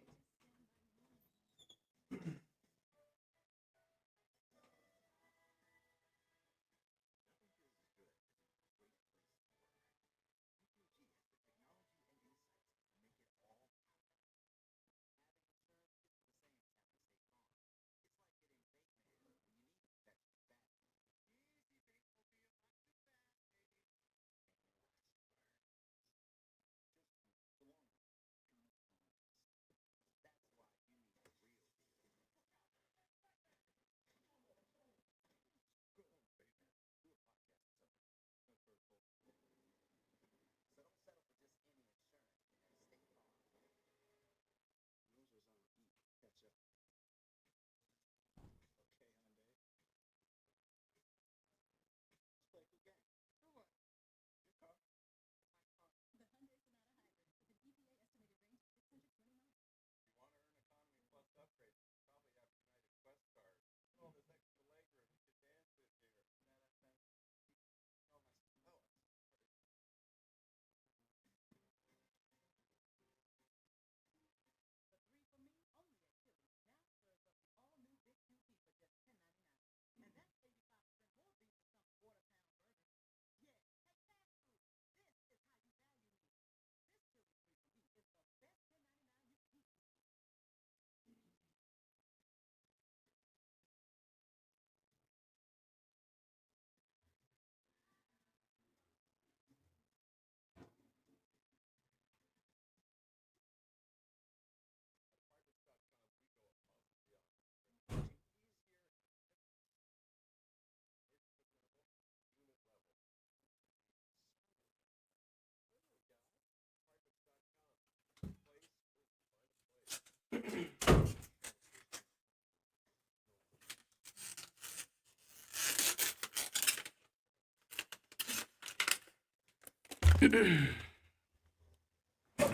Speaker 1: All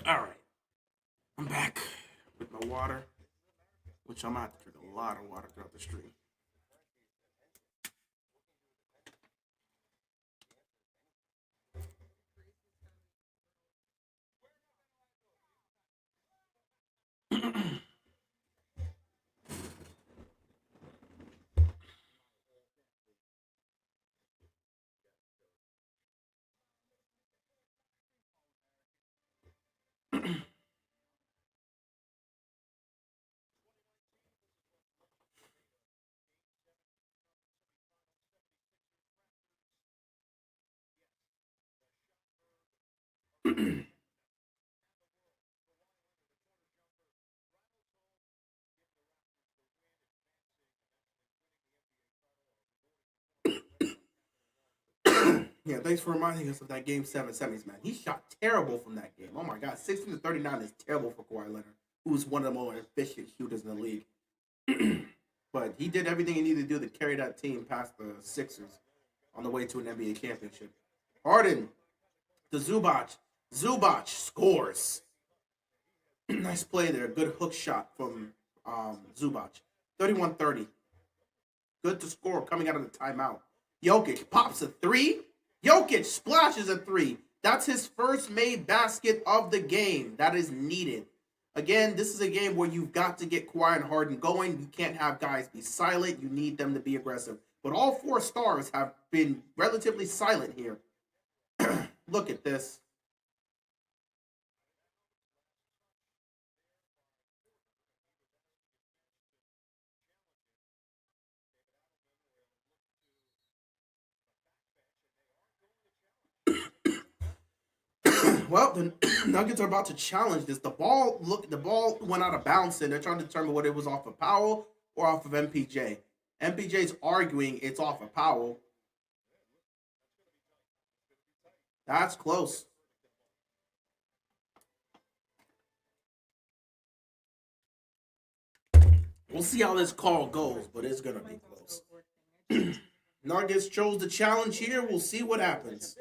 Speaker 1: right, I'm back with my water, which I'm gonna have to drink a lot of water throughout the stream. Yeah, thanks for reminding us of that Game 7 semis, man. He shot terrible from that game. Oh my God, 16 to 39 is terrible for Kawhi Leonard, who's one of the more efficient shooters in the league. But he did everything he needed to do to carry that team past the Sixers on the way to an NBA championship. Harden to Zubac. Zubac scores. Nice play there. Good hook shot from Zubac. 31-30. Good to score coming out of the timeout. Jokic pops a three. Jokic splashes a three. That's his first made basket of the game. That is needed. Again, this is a game where you've got to get Kawhi and Harden going. You can't have guys be silent. You need them to be aggressive. But all four stars have been relatively silent here. Look at this. Well, the Nuggets are about to challenge this. The ball went out of bounds, and they're trying to determine whether it was off of Powell or off of MPJ. MPJ's arguing it's off of Powell. That's close. We'll see how this call goes, but it's gonna be close. Nuggets chose the challenge here. We'll see what happens.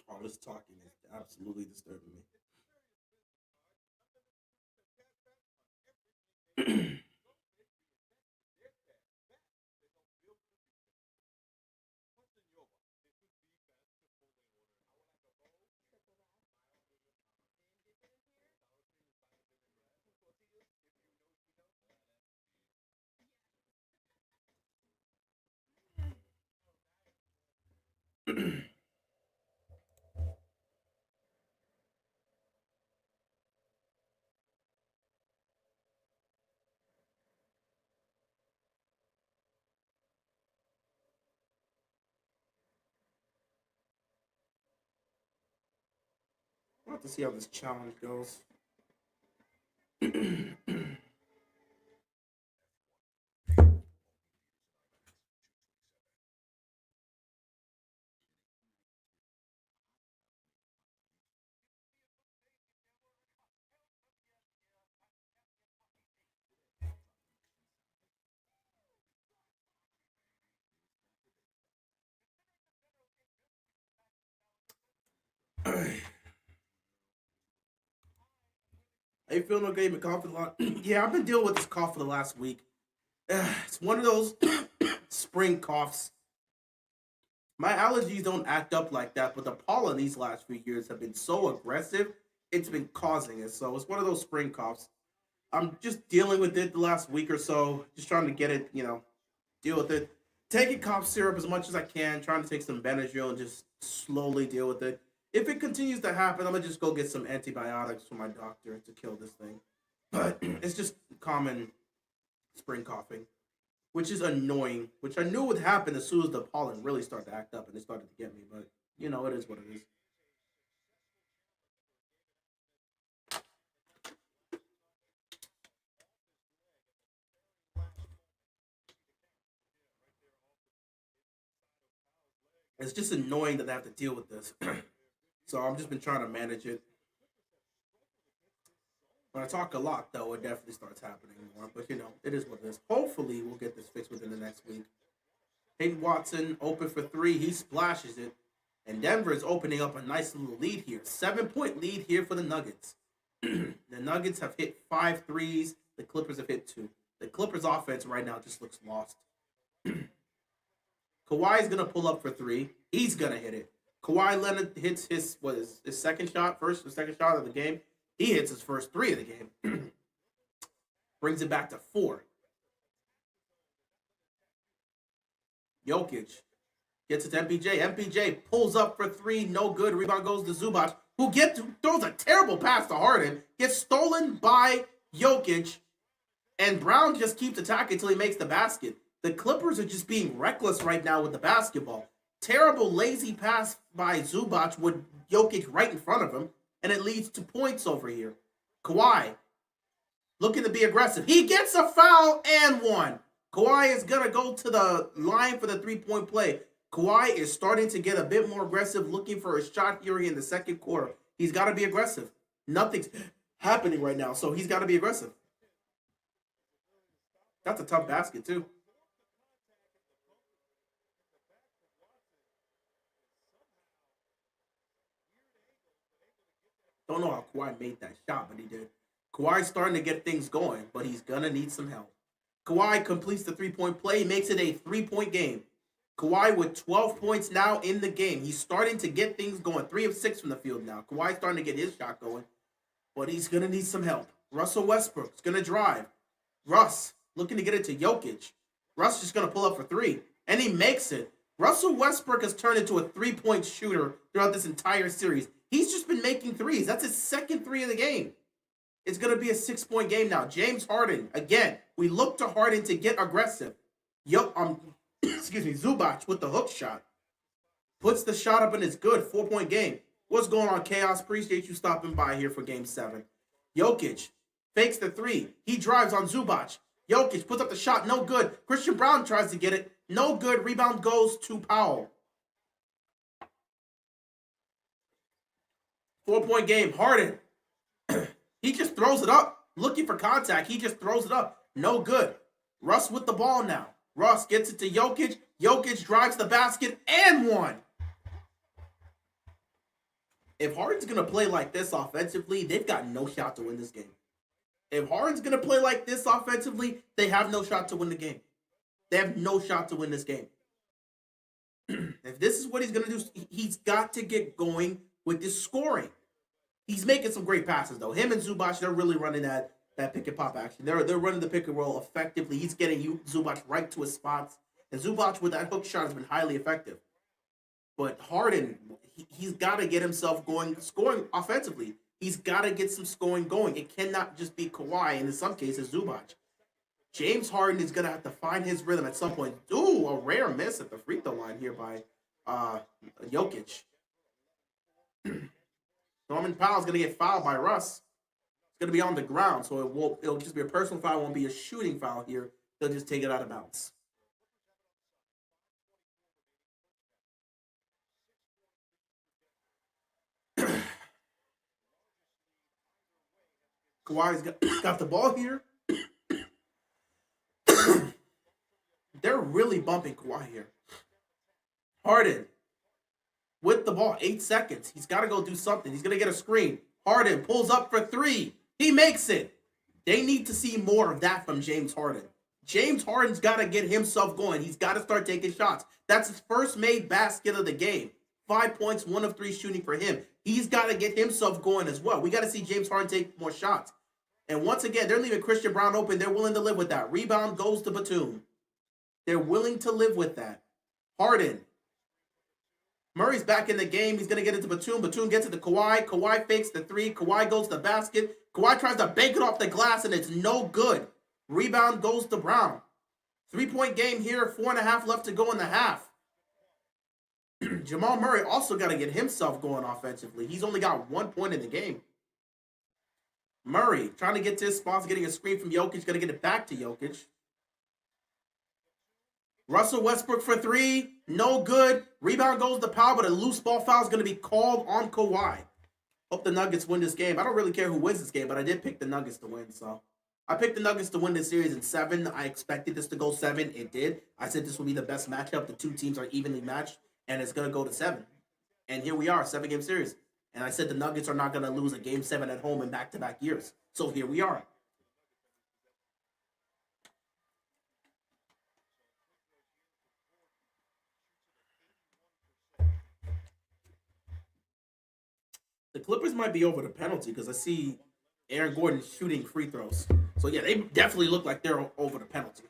Speaker 1: All this talking is absolutely disturbing me. We'll have to see how this challenge goes. Are you feeling okay? Been coughing a lot? Yeah, I've been dealing with this cough for the last week. It's one of those spring coughs. My allergies don't act up like that, but the pollen these last few years have been so aggressive, it's been causing it. So it's one of those spring coughs. I'm just dealing with it the last week or so, just trying to get it, Deal with it. Taking cough syrup as much as I can, trying to take some Benadryl and just slowly deal with it. If it continues to happen, I'm gonna just go get some antibiotics from my doctor to kill this thing. But it's just common spring coughing, which is annoying, which I knew would happen as soon as the pollen really started to act up and it started to get me. But, it is what it is. It's just annoying that I have to deal with this. So I've just been trying to manage it. When I talk a lot, though, it definitely starts happening more. But, it is what it is. Hopefully, we'll get this fixed within the next week. Hayden Watson open for three. He splashes it. And Denver is opening up a nice little lead here. 7-point lead here for the Nuggets. The Nuggets have hit 5 threes. The Clippers have hit 2. The Clippers offense right now just looks lost. Kawhi's going to pull up for 3. He's going to hit it. Kawhi Leonard hits his second shot, first or second shot of the game. He hits his first 3 of the game. Brings it back to 4. Jokic gets it to MPJ. MPJ pulls up for 3. No good. Rebound goes to Zubac, who throws a terrible pass to Harden. Gets stolen by Jokic. And Brown just keeps attacking until he makes the basket. The Clippers are just being reckless right now with the basketball. Terrible, lazy pass by Zubac with Jokic right in front of him. And it leads to points over here. Kawhi looking to be aggressive. He gets a foul and 1. Kawhi is going to go to the line for the 3-point play. Kawhi is starting to get a bit more aggressive, looking for a shot here in the second quarter. He's got to be aggressive. Nothing's happening right now, so he's got to be aggressive. That's a tough basket, too. Don't know how Kawhi made that shot, but he did. Kawhi's starting to get things going, but he's going to need some help. Kawhi completes the 3-point play, makes it a 3-point game. Kawhi with 12 points now in the game. He's starting to get things going. 3 of 6 from the field now. Kawhi's starting to get his shot going, but he's going to need some help. Russell Westbrook's going to drive. Russ looking to get it to Jokic. Russ just going to pull up for 3, and he makes it. Russell Westbrook has turned into a 3-point shooter throughout this entire series. He's just been making threes. That's his second 3 of the game. It's going to be a 6-point game now. James Harden, again, we look to Harden to get aggressive. Zubac with the hook shot. Puts the shot up and it's good. 4-point game. What's going on, Chaos? Appreciate you stopping by here for game 7. Jokic fakes the 3. He drives on Zubac. Jokic puts up the shot. No good. Christian Brown tries to get it. No good. Rebound goes to Powell. 4-point game. Harden. He just throws it up. Looking for contact. He just throws it up. No good. Russ with the ball now. Russ gets it to Jokic. Jokic drives the basket and 1. If Harden's going to play like this offensively, they've got no shot to win this game. If Harden's going to play like this offensively, they have no shot to win the game. They have no shot to win this game. If this is what he's going to do, he's got to get going with this scoring. He's making some great passes, though. Him and Zubac, they're really running that pick and pop action. They're running the pick and roll effectively. He's getting Zubac right to his spots. And Zubac with that hook shot has been highly effective. But Harden, he's got to get himself going, scoring offensively. He's got to get some scoring going. It cannot just be Kawhi, and in some cases, Zubac. James Harden is going to have to find his rhythm at some point. Ooh, a rare miss at the free throw line here by Jokic. Norman Powell's going to get fouled by Russ. It's going to be on the ground, so it'll just be a personal foul. It won't be a shooting foul here. They'll just take it out of bounds. Kawhi's got the ball here. They're really bumping Kawhi here. Harden with the ball, 8 seconds. He's got to go do something. He's going to get a screen. Harden pulls up for 3. He makes it. They need to see more of that from James Harden. James Harden's got to get himself going. He's got to start taking shots. That's his first made basket of the game. 5 points, 1 of 3 shooting for him. He's got to get himself going as well. We got to see James Harden take more shots. And once again, they're leaving Christian Brown open. They're willing to live with that. Rebound goes to Batum. They're willing to live with that. Harden. Murray's back in the game. He's going to get it to Batum. Batum gets it to Kawhi. Kawhi fakes the three. Kawhi goes to the basket. Kawhi tries to bank it off the glass, and it's no good. Rebound goes to Brown. 3-point game here. 4.5 left to go in the half. Jamal Murray also got to get himself going offensively. He's only got 1 point in the game. Murray trying to get to his spots, getting a screen from Jokic. Going to get it back to Jokic. Russell Westbrook for three. No good. Rebound goes to Powell, but a loose ball foul is going to be called on Kawhi. Hope the Nuggets win this game. I don't really care who wins this game, but I did pick the Nuggets to win. So I picked the Nuggets to win this series in 7. I expected this to go 7. It did. I said this would be the best matchup. The two teams are evenly matched, and it's going to go to 7. And here we are, 7-game series. And I said the Nuggets are not going to lose a game 7 at home in back-to-back years. So here we are. The Clippers might be over the penalty because I see Aaron Gordon shooting free throws. So, yeah, they definitely look like they're over the penalty.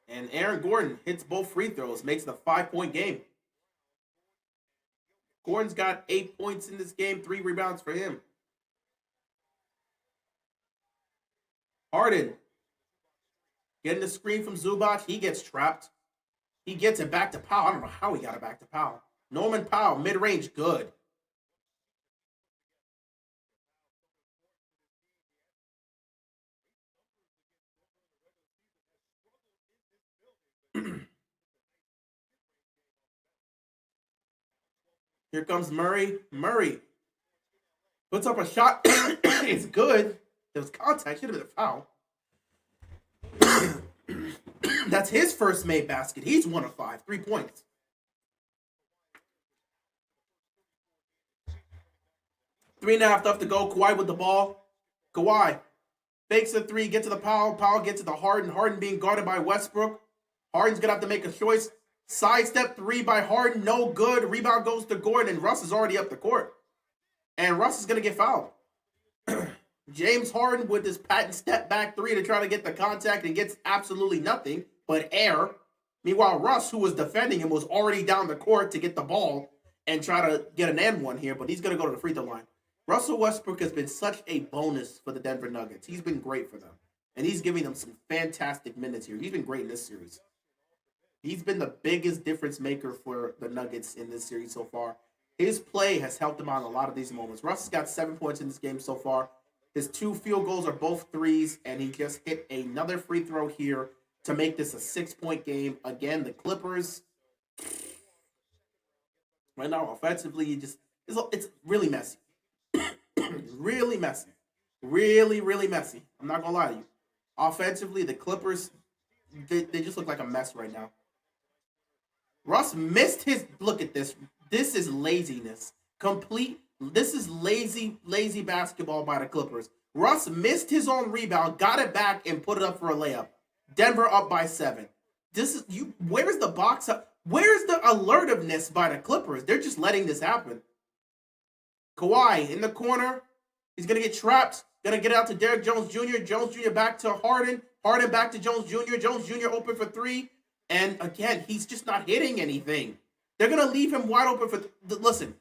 Speaker 1: And Aaron Gordon hits both free throws, makes it a 5-point game. Gordon's got 8 points in this game, 3 rebounds for him. Harden getting the screen from Zubac. He gets trapped. He gets it back to Powell. I don't know how he got it back to Powell. Norman Powell, mid-range, good. Here comes Murray. Murray puts up a shot. It's good. There was contact. Should have been a foul. That's his first made basket. He's 1 of 5. 3 points. Three and a half left to go. Kawhi with the ball. Kawhi fakes a 3, gets to the Powell. Powell gets to the Harden. Harden being guarded by Westbrook. Harden's going to have to make a choice. Sidestep 3 by Harden. No good. Rebound goes to Gordon. And Russ is already up the court. And Russ is going to get fouled. James Harden with this patent step back 3 to try to get the contact and gets absolutely nothing but air. Meanwhile, Russ, who was defending him, was already down the court to get the ball and try to get an and one here, but he's going to go to the free throw line. Russell Westbrook has been such a bonus for the Denver Nuggets. He's been great for them. And he's giving them some fantastic minutes here. He's been great in this series. He's been the biggest difference maker for the Nuggets in this series so far. His play has helped them out in a lot of these moments. Russ has got 7 points in this game so far. His 2 field goals are both threes, and he just hit another free throw here to make this a 6-point game. Again, the Clippers, right now, offensively, it's really messy. Really messy. Really, really messy. I'm not going to lie to you. Offensively, the Clippers, they just look like a mess right now. Russ missed his, look at this. This is laziness. This is lazy basketball by the Clippers. Russ missed his own rebound, got it back, and put it up for a layup. Denver up by 7. Where's the box up? Where's the alertiveness by the Clippers? They're just letting this happen. Kawhi in the corner. He's going to get trapped. Going to get out to Derrick Jones Jr. Jones Jr. back to Harden. Harden back to Jones Jr. Jones Jr. open for 3. And again, he's just not hitting anything. They're going to leave him wide open for... Listen.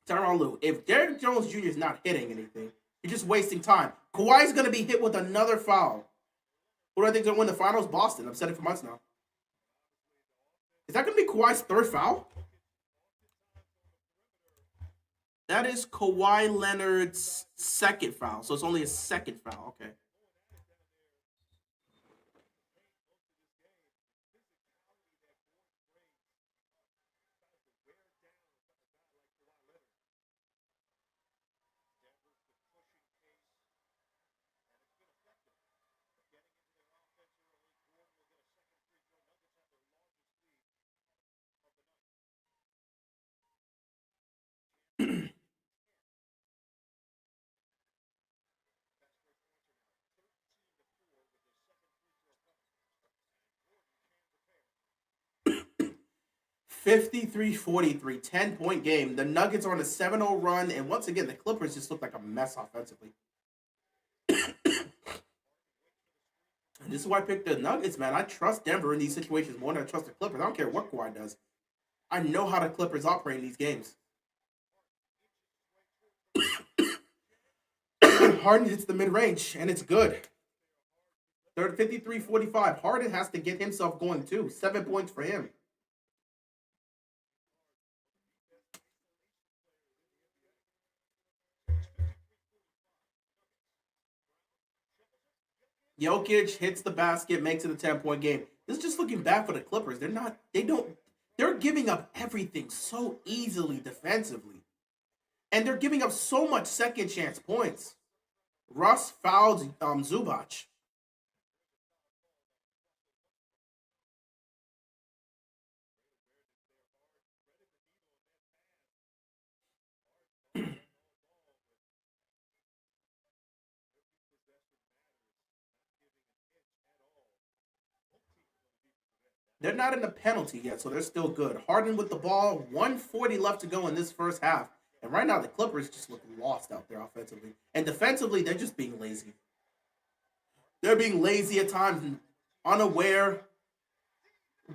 Speaker 1: Tyronn Lue, if Derrick Jones Jr. is not hitting anything, you're just wasting time. Kawhi's going to be hit with another foul. Who do I think is going to win the finals? Boston. I've said it for months now. Is that going to be Kawhi's 3rd foul? That is Kawhi Leonard's 2nd foul. So it's only a 2nd foul. Okay. 53-43, 10-point game. The Nuggets are on a 7-0 run, and once again, the Clippers just look like a mess offensively. And this is why I picked the Nuggets, man. I trust Denver in these situations more than I trust the Clippers. I don't care what Kawhi does. I know how the Clippers operate in these games. Harden hits the mid-range, and it's good. 53-45. Harden has to get himself going, too. 7 points for him. Jokic hits the basket, makes it a 10-point game. This is just looking bad for the Clippers. They're giving up everything so easily defensively. And they're giving up so much second chance points. Russ fouled Zubac. They're not in the penalty yet, so they're still good. Harden with the ball, 140 left to go in this first half. And right now, the Clippers just look lost out there offensively. And defensively, they're just being lazy. They're being lazy at times and unaware.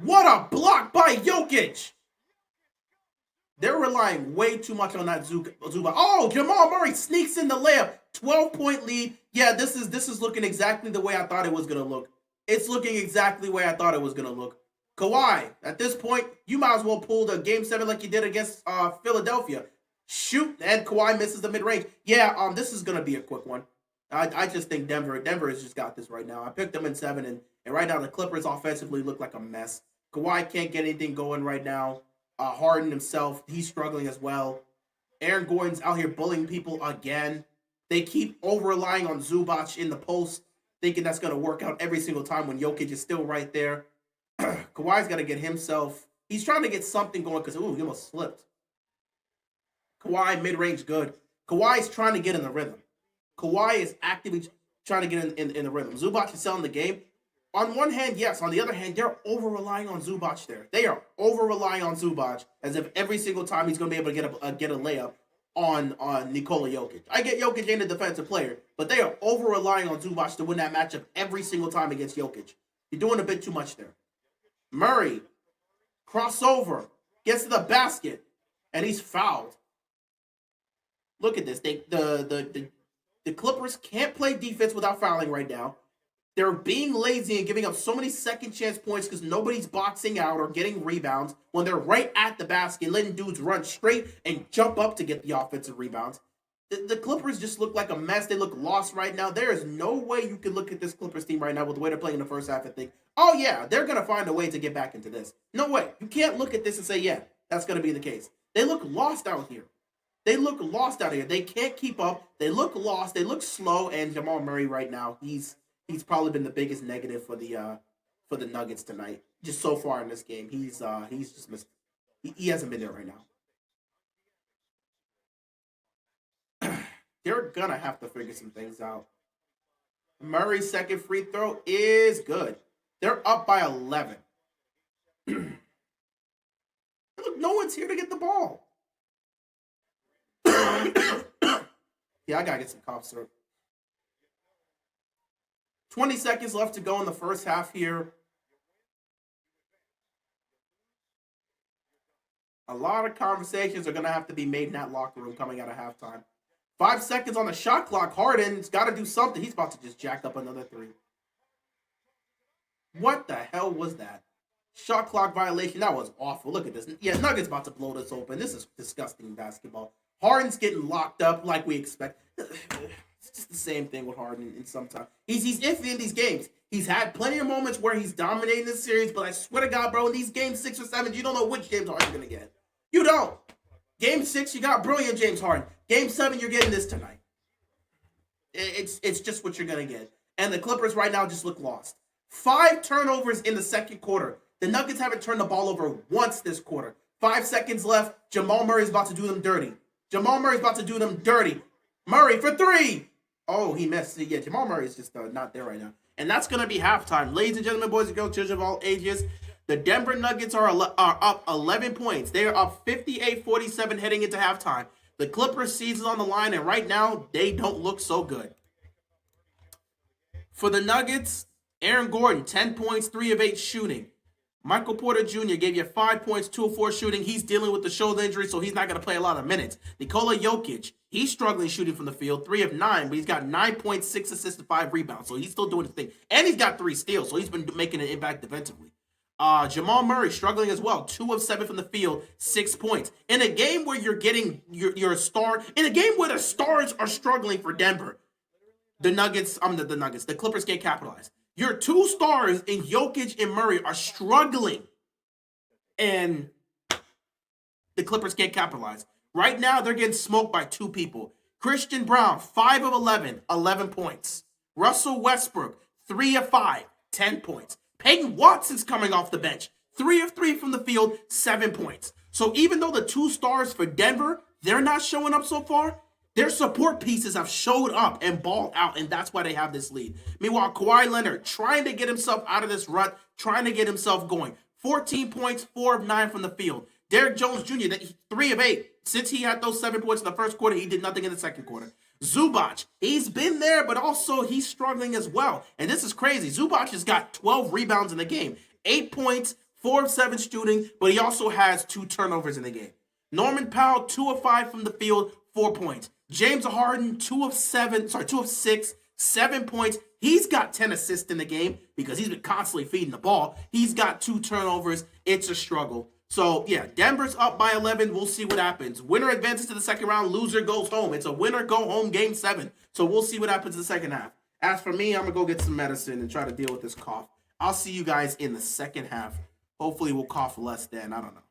Speaker 1: What a block by Jokic! They're relying way too much on that Zuba. Oh, Jamal Murray sneaks in the layup. 12-point lead. Yeah, this is looking exactly the way I thought it was going to look. It's looking exactly the way I thought it was going to look. Kawhi, at this point, you might as well pull the Game 7 like you did against Philadelphia. Shoot, and Kawhi misses the mid-range. Yeah, this is going to be a quick one. I just think Denver has just got this right now. I picked them in 7, and right now the Clippers offensively look like a mess. Kawhi can't get anything going right now. Harden himself, he's struggling as well. Aaron Gordon's out here bullying people again. They keep over-relying on Zubac in the post, thinking that's going to work out every single time when Jokic is still right there. Kawhi's got to get himself. He's trying to get something going because, he almost slipped. Kawhi, mid-range, good. Kawhi's trying to get in the rhythm. Kawhi is actively trying to get in the rhythm. Zubac is selling the game. On one hand, yes. On the other hand, they're over-relying on Zubac there. They are over-relying on Zubac as if every single time he's going to be able to get a layup on Nikola Jokic. I get Jokic ain't a defensive player, but they are over-relying on Zubac to win that matchup every single time against Jokic. You're doing a bit too much there. Murray, crossover, gets to the basket, and he's fouled. Look at this. The Clippers can't play defense without fouling right now. They're being lazy and giving up so many second chance points because nobody's boxing out or getting rebounds when they're right at the basket, letting dudes run straight and jump up to get the offensive rebounds. The Clippers just look like a mess. They look lost right now. There is no way you can look at this Clippers team right now with the way they're playing in the first half and think, oh yeah, they're going to find a way to get back into this. No way. You can't look at this and say, yeah, that's going to be the case. They look lost out here. They can't keep up. They look lost. They look slow. And Jamal Murray right now, he's probably been the biggest negative for the Nuggets tonight. Just so far in this game, he's just missed. He hasn't been there right now. They're gonna have to figure some things out. Murray's second free throw is good. They're up by 11. Look, no one's here to get the ball. Yeah, I gotta get some cough syrup. 20 seconds left to go in the first half here. A lot of conversations are going to have to be made in that locker room coming out of halftime. 5 seconds on the shot clock. Harden's got to do something. He's about to just jack up another 3. What the hell was that? Shot clock violation. That was awful. Look at this. Yeah, Nuggets about to blow this open. This is disgusting basketball. Harden's getting locked up like we expect. It's just the same thing with Harden in some time. He's iffy in these games. He's had plenty of moments where he's dominating this series, but I swear to God, bro, in these games 6 or 7, you don't know which James Harden's going to get. You don't. Game 6, you got brilliant James Harden. Game 7, you're getting this tonight. It's just what you're going to get. And the Clippers right now just look lost. 5 turnovers in the second quarter. The Nuggets haven't turned the ball over once this quarter. 5 seconds left. Jamal Murray's about to do them dirty. Murray for 3. Oh, he missed. Yeah, Jamal Murray is just not there right now. And that's going to be halftime. Ladies and gentlemen, boys and girls, children of all ages, The Denver Nuggets are up 11 points. They are up 58-47 heading into halftime. The Clippers season on the line, and right now they don't look so good. For the Nuggets, Aaron Gordon, 10 points, 3 of 8 shooting. Michael Porter Jr. gave you 5 points, 2 of 4 shooting. He's dealing with the shoulder injury, so he's not going to play a lot of minutes. Nikola Jokic, he's struggling shooting from the field, 3 of 9, but he's got 9.6 assists and 5 rebounds, so he's still doing his thing. And he's got 3 steals, so he's been making an impact defensively. Jamal Murray struggling as well, 2 of 7 from the field, 6 points. In a game where you're getting your star, in a game where the stars are struggling for Denver, the Clippers can't capitalize. Your 2 stars in Jokic and Murray are struggling, and the Clippers can't capitalize. Right now, they're getting smoked by 2 people. Christian Braun, 5 of 11, 11 points. Russell Westbrook, 3 of 5, 10 points. Peyton Watson's coming off the bench, 3 of 3 from the field, 7 points. So even though the 2 stars for Denver, they're not showing up so far, their support pieces have showed up and balled out, and that's why they have this lead. Meanwhile, Kawhi Leonard trying to get himself out of this rut, trying to get himself going. 14 points, 4 of 9 from the field. Derrick Jones Jr., 3 of 8. Since he had those 7 points in the first quarter, he did nothing in the second quarter. Zubac, he's been there, but also he's struggling as well. And this is crazy. Zubac has got 12 rebounds in the game. 8 points, 4 of 7 shooting, but he also has 2 turnovers in the game. Norman Powell, 2 of 5 from the field, 4 points. James Harden, 2 of 6, 7 points. He's got 10 assists in the game because he's been constantly feeding the ball. He's got 2 turnovers. It's a struggle. So, yeah, Denver's up by 11. We'll see what happens. Winner advances to the second round. Loser goes home. It's a winner-go-home game 7. So we'll see what happens in the second half. As for me, I'm going to go get some medicine and try to deal with this cough. I'll see you guys in the second half. Hopefully we'll cough less then. I don't know.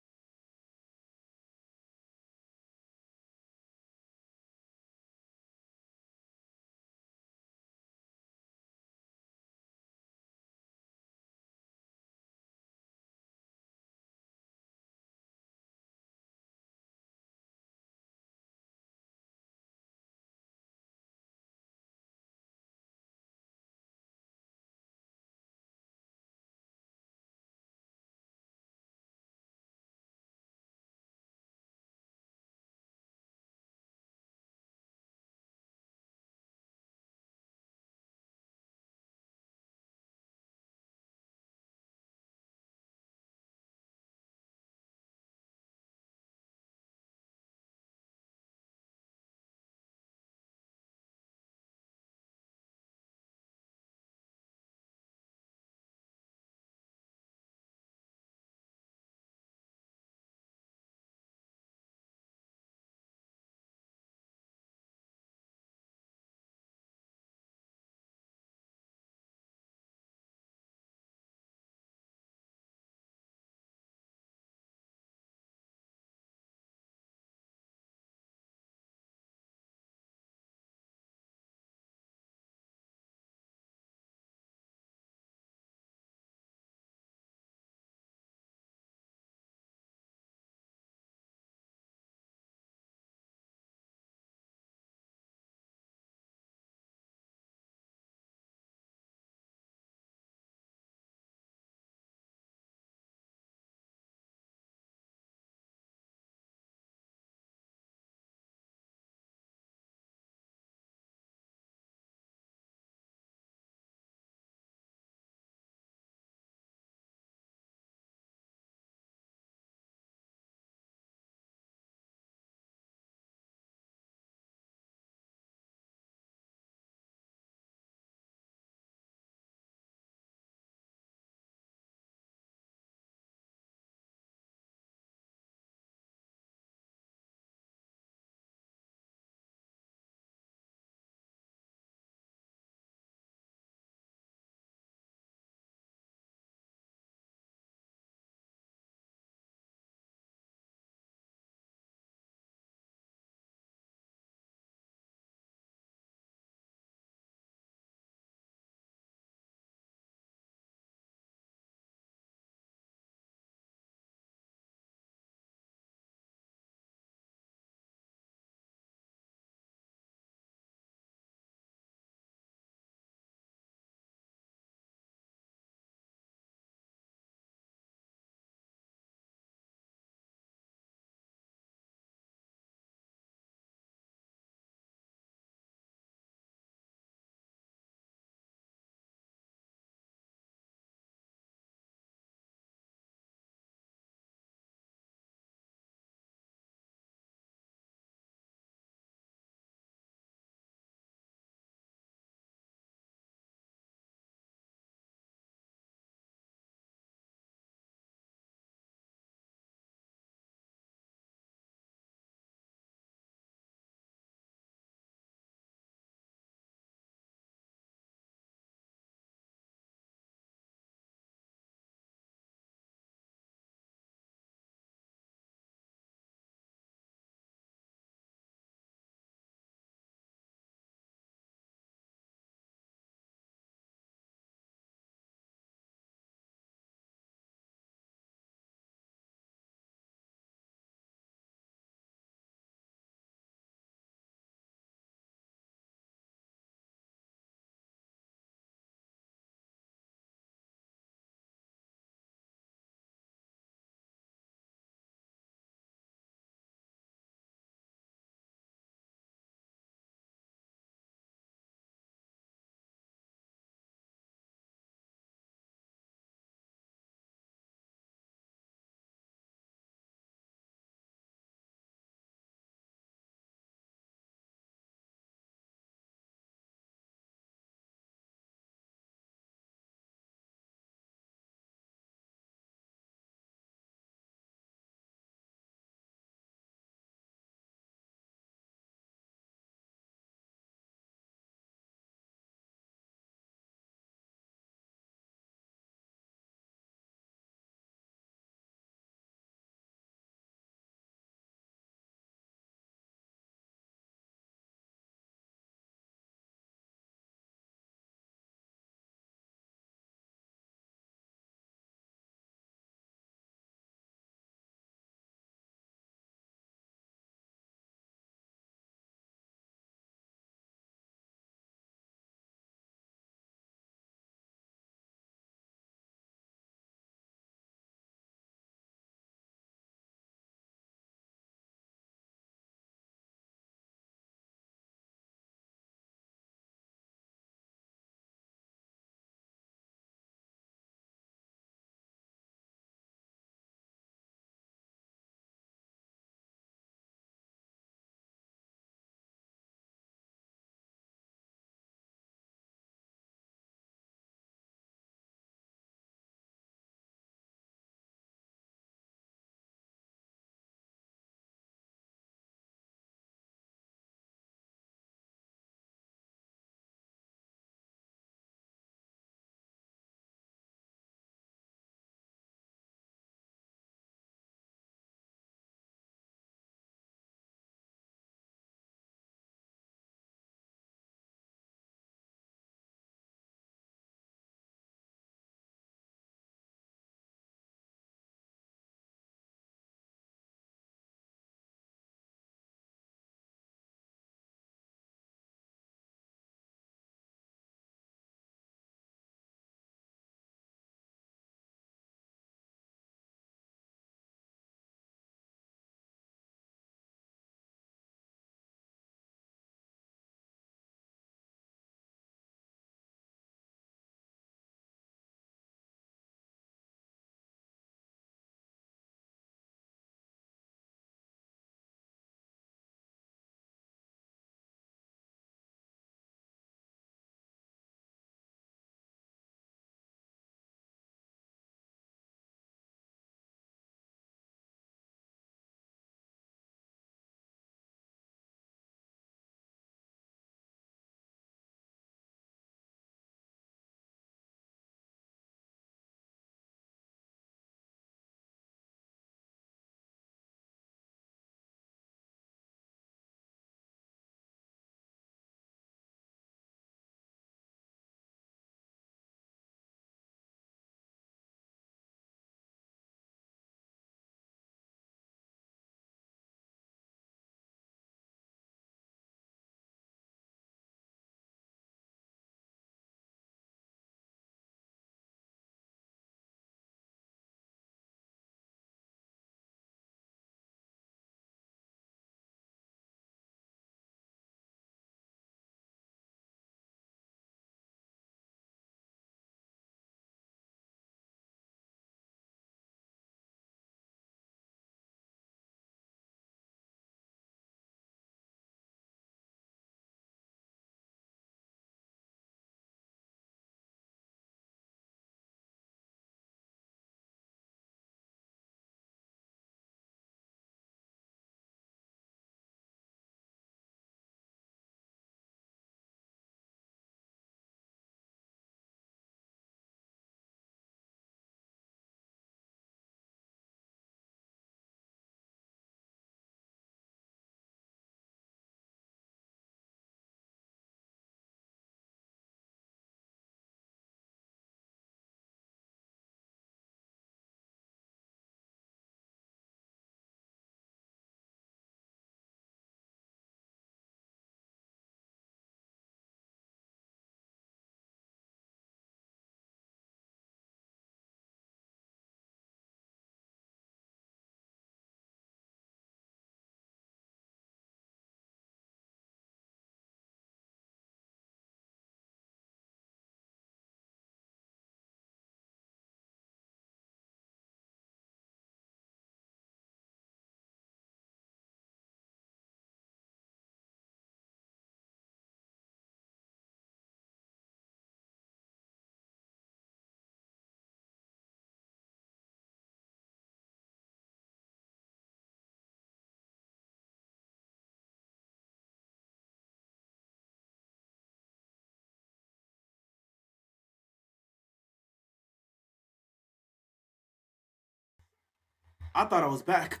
Speaker 1: I thought I was back.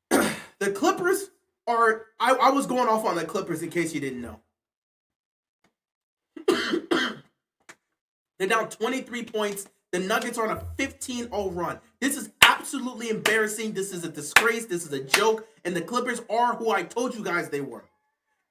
Speaker 1: The Clippers are. I was going off on the Clippers in case you didn't know. They're down 23 points. The Nuggets are on a 15-0 run. This is absolutely embarrassing. This is a disgrace. This is a joke. And the Clippers are who I told you guys they were.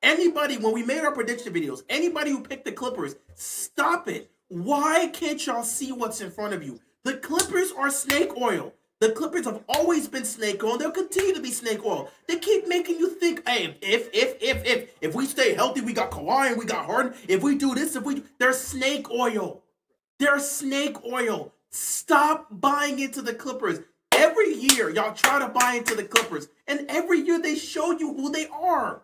Speaker 1: Anybody, when we made our prediction videos, anybody who picked the Clippers, stop it. Why can't y'all see what's in front of you? The Clippers are snake oil. The Clippers have always been snake oil, and they'll continue to be snake oil. They keep making you think, hey, if we stay healthy, we got Kawhi and we got Harden. If we do this, they're snake oil. They're snake oil. Stop buying into the Clippers. Every year, y'all try to buy into the Clippers, and every year they show you who they are.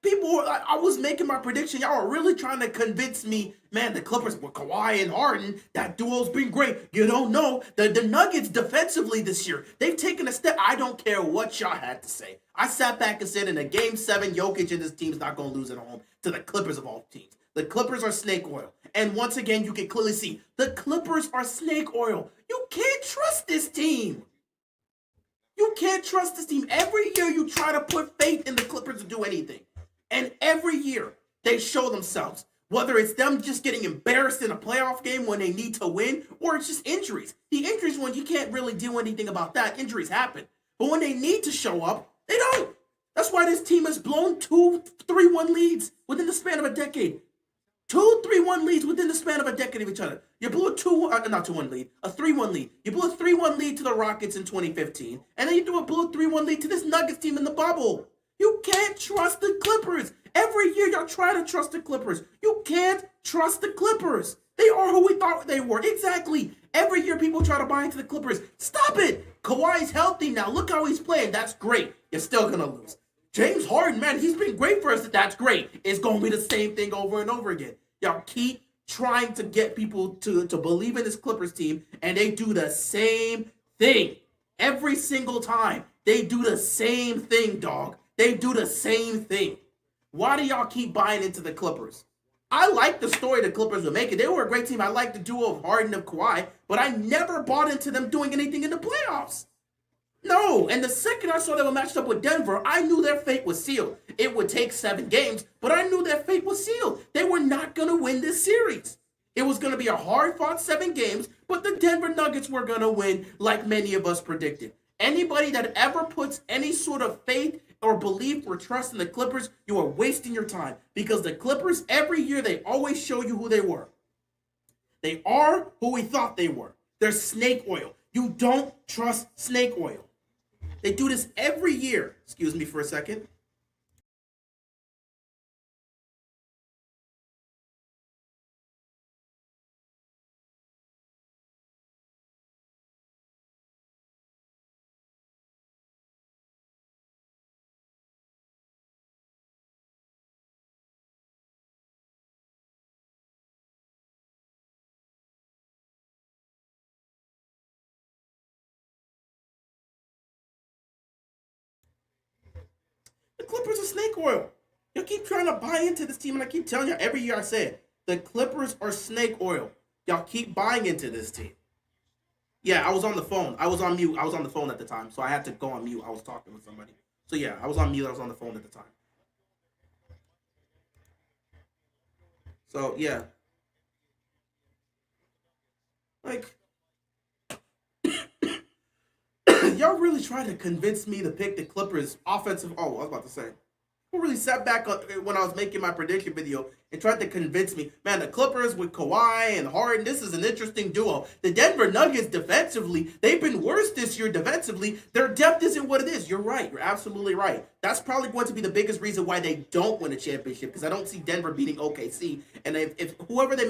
Speaker 1: People, I was making my prediction. Y'all are really trying to convince me, man, the Clippers with Kawhi and Harden, that duo's been great. You don't know. The Nuggets defensively this year, they've taken a step. I don't care what y'all had to say. I sat back and said in a Game 7, Jokic and his team's not going to lose at home to the Clippers of all teams. The Clippers are snake oil. And once again, you can clearly see the Clippers are snake oil. You can't trust this team. You can't trust this team. Every year you try to put faith in the Clippers to do anything. And every year, they show themselves. Whether it's them just getting embarrassed in a playoff game when they need to win, or it's just injuries. The injuries, when you can't really do anything about that, injuries happen. But when they need to show up, they don't. That's why this team has blown 2-3-1 leads within the span of a decade. 2-3-1 leads within the span of a decade of each other. You blew a 2-1 lead, a 3-1 lead. You blew a 3-1 lead to the Rockets in 2015, and then you blew a 3-1 lead to this Nuggets team in the bubble. You can't trust the Clippers. Every year y'all try to trust the Clippers. You can't trust the Clippers. They are who we thought they were. Exactly. Every year people try to buy into the Clippers. Stop it. Kawhi's healthy now. Look how he's playing. That's great. You're still going to lose. James Harden, man, he's been great for us. That's great. It's going to be the same thing over and over again. Y'all keep trying to get people to believe in this Clippers team, and they do the same thing. Every single time. They do the same thing, dog. They do the same thing. Why do y'all keep buying into the Clippers? I like the story the Clippers were making. They were a great team. I like the duo of Harden and Kawhi, but I never bought into them doing anything in the playoffs. No, and the second I saw they were matched up with Denver, I knew their fate was sealed. It would take 7 games, but I knew their fate was sealed. They were not going to win this series. It was going to be a hard-fought 7 games, but the Denver Nuggets were going to win like many of us predicted. Anybody that ever puts any sort of faith or belief or trust in the Clippers, you are wasting your time. Because the Clippers, every year, they always show you who they were. They are who we thought they were. They're snake oil. You don't trust snake oil. They do this every year. Excuse me for a second. The Clippers are snake oil. You keep trying to buy into this team, and I keep telling you every year I say it. The Clippers are snake oil. Y'all keep buying into this team. Yeah, I was on the phone. I was on mute. I was on the phone at the time, so I had to go on mute. I was talking with somebody. So yeah, I was on mute. I was on the phone at the time. So yeah, like y'all really trying to convince me to pick the Clippers offensive. Oh, I was about to say. Who really sat back when I was making my prediction video and tried to convince me, man, the Clippers with Kawhi and Harden, this is an interesting duo. The Denver Nuggets defensively, they've been worse this year defensively. Their depth isn't what it is. You're right. You're absolutely right. That's probably going to be the biggest reason why they don't win a championship, because I don't see Denver beating OKC. And if whoever they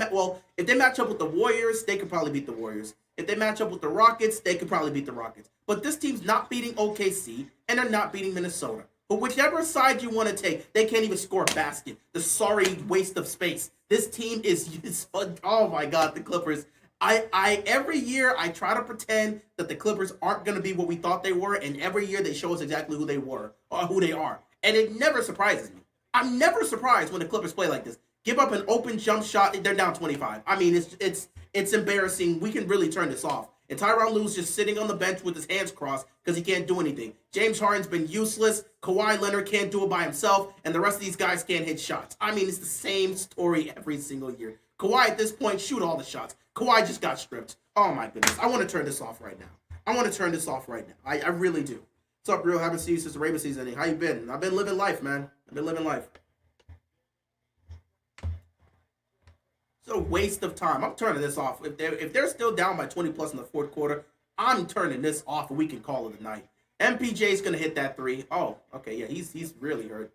Speaker 1: if they match up with the Warriors, they could probably beat the Warriors. If they match up with the Rockets, they could probably beat the Rockets. But this team's not beating OKC, and they're not beating Minnesota. But whichever side you want to take, they can't even score a basket. The sorry waste of space. This team is oh my God, the Clippers. I every year I try to pretend that the Clippers aren't going to be what we thought they were, and every year they show us exactly who they were or who they are. And it never surprises me. I'm never surprised when the Clippers play like this. Give up an open jump shot, they're down 25. I mean, it's embarrassing. We can really turn this off. And Tyronn Lue's just sitting on the bench with his hands crossed because he can't do anything. James Harden's been useless. Kawhi Leonard can't do it by himself. And the rest of these guys can't hit shots. I mean, it's the same story every single year. Kawhi at this point, shoot all the shots. Kawhi just got stripped. Oh my goodness. I want to turn this off right now. I really do. What's up, real? Haven't seen you since the Ravens season. How you been? I've been living life, man. I've been living life. It's a waste of time. I'm turning this off. If they're still down by 20 plus in the fourth quarter, I'm turning this off and we can call it a night. MPJ's gonna hit that three. Oh, okay, yeah, he's really hurt.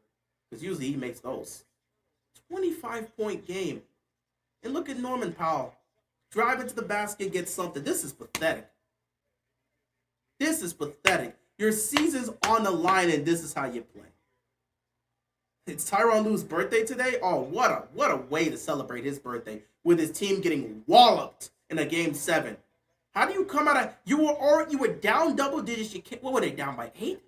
Speaker 1: Because usually he makes those. 25-point game. And look at Norman Powell. Drive into the basket, get something. This is pathetic. This is pathetic. Your season's on the line, and this is how you play. It's Tyronn Lue's birthday today. Oh, what a way to celebrate his birthday with his team getting walloped in a game 7. How do you come out of you were down double digits? What were they down by 8,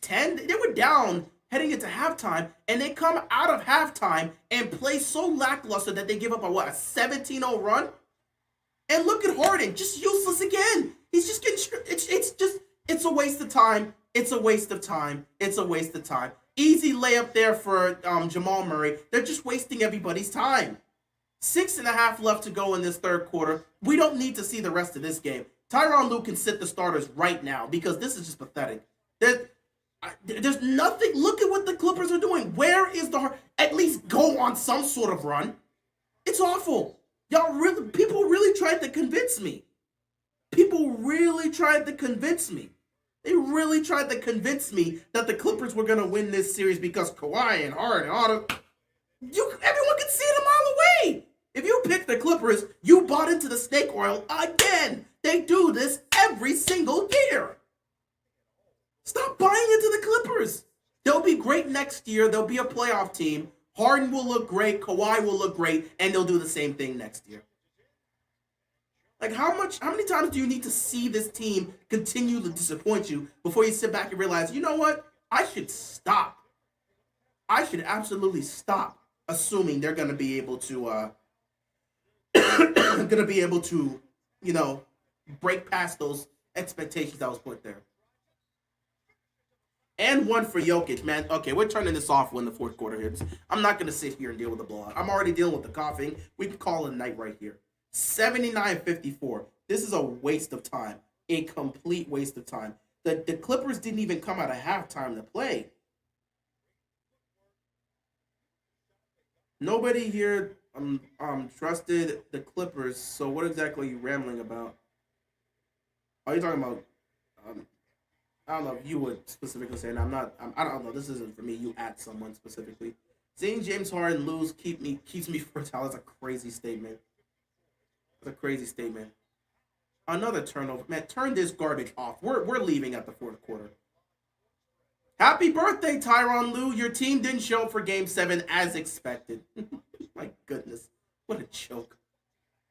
Speaker 1: 10? They were down heading into halftime, and they come out of halftime and play so lackluster that they give up a 17-0 run. And look at Harden, just useless again. He's just getting stripped. It's a waste of time. It's a waste of time. Easy layup there for Jamal Murray. They're just wasting everybody's time. 6.5 left to go in this third quarter. We don't need to see the rest of this game. Tyronn Lue can sit the starters right now because this is just pathetic. There's nothing. Look at what the Clippers are doing. Where is the heart? At least go on some sort of run. It's awful. People really tried to convince me. They really tried to convince me that the Clippers were going to win this series because Kawhi and Harden and all everyone could see it a mile away. If you picked the Clippers, you bought into the snake oil again. They do this every single year. Stop buying into the Clippers. They'll be great next year. They'll be a playoff team. Harden will look great. Kawhi will look great. And they'll do the same thing next year. Like, how many times do you need to see this team continue to disappoint you before you sit back and realize, you know what? I should stop. I should absolutely stop assuming they're going to be able to, break past those expectations that was put there. And one for Jokic, man. Okay, we're turning this off when the fourth quarter hits. I'm not going to sit here and deal with the blowout. I'm already dealing with the coughing. We can call it a night right here. 79-54. This is a waste of time. A complete waste of time. The Clippers didn't even come out of halftime to play. Nobody here trusted the Clippers, so what exactly are you rambling about? Are you talking about I don't know if you would specifically say, and I don't know, this isn't for me, you at someone specifically. Seeing James Harden lose keeps me fertile. That's a crazy statement. Another turnover. Man, turn this garbage off. We're leaving at the fourth quarter. Happy birthday, Tyronn Lue. Your team didn't show up for game 7 as expected. My goodness. What a joke.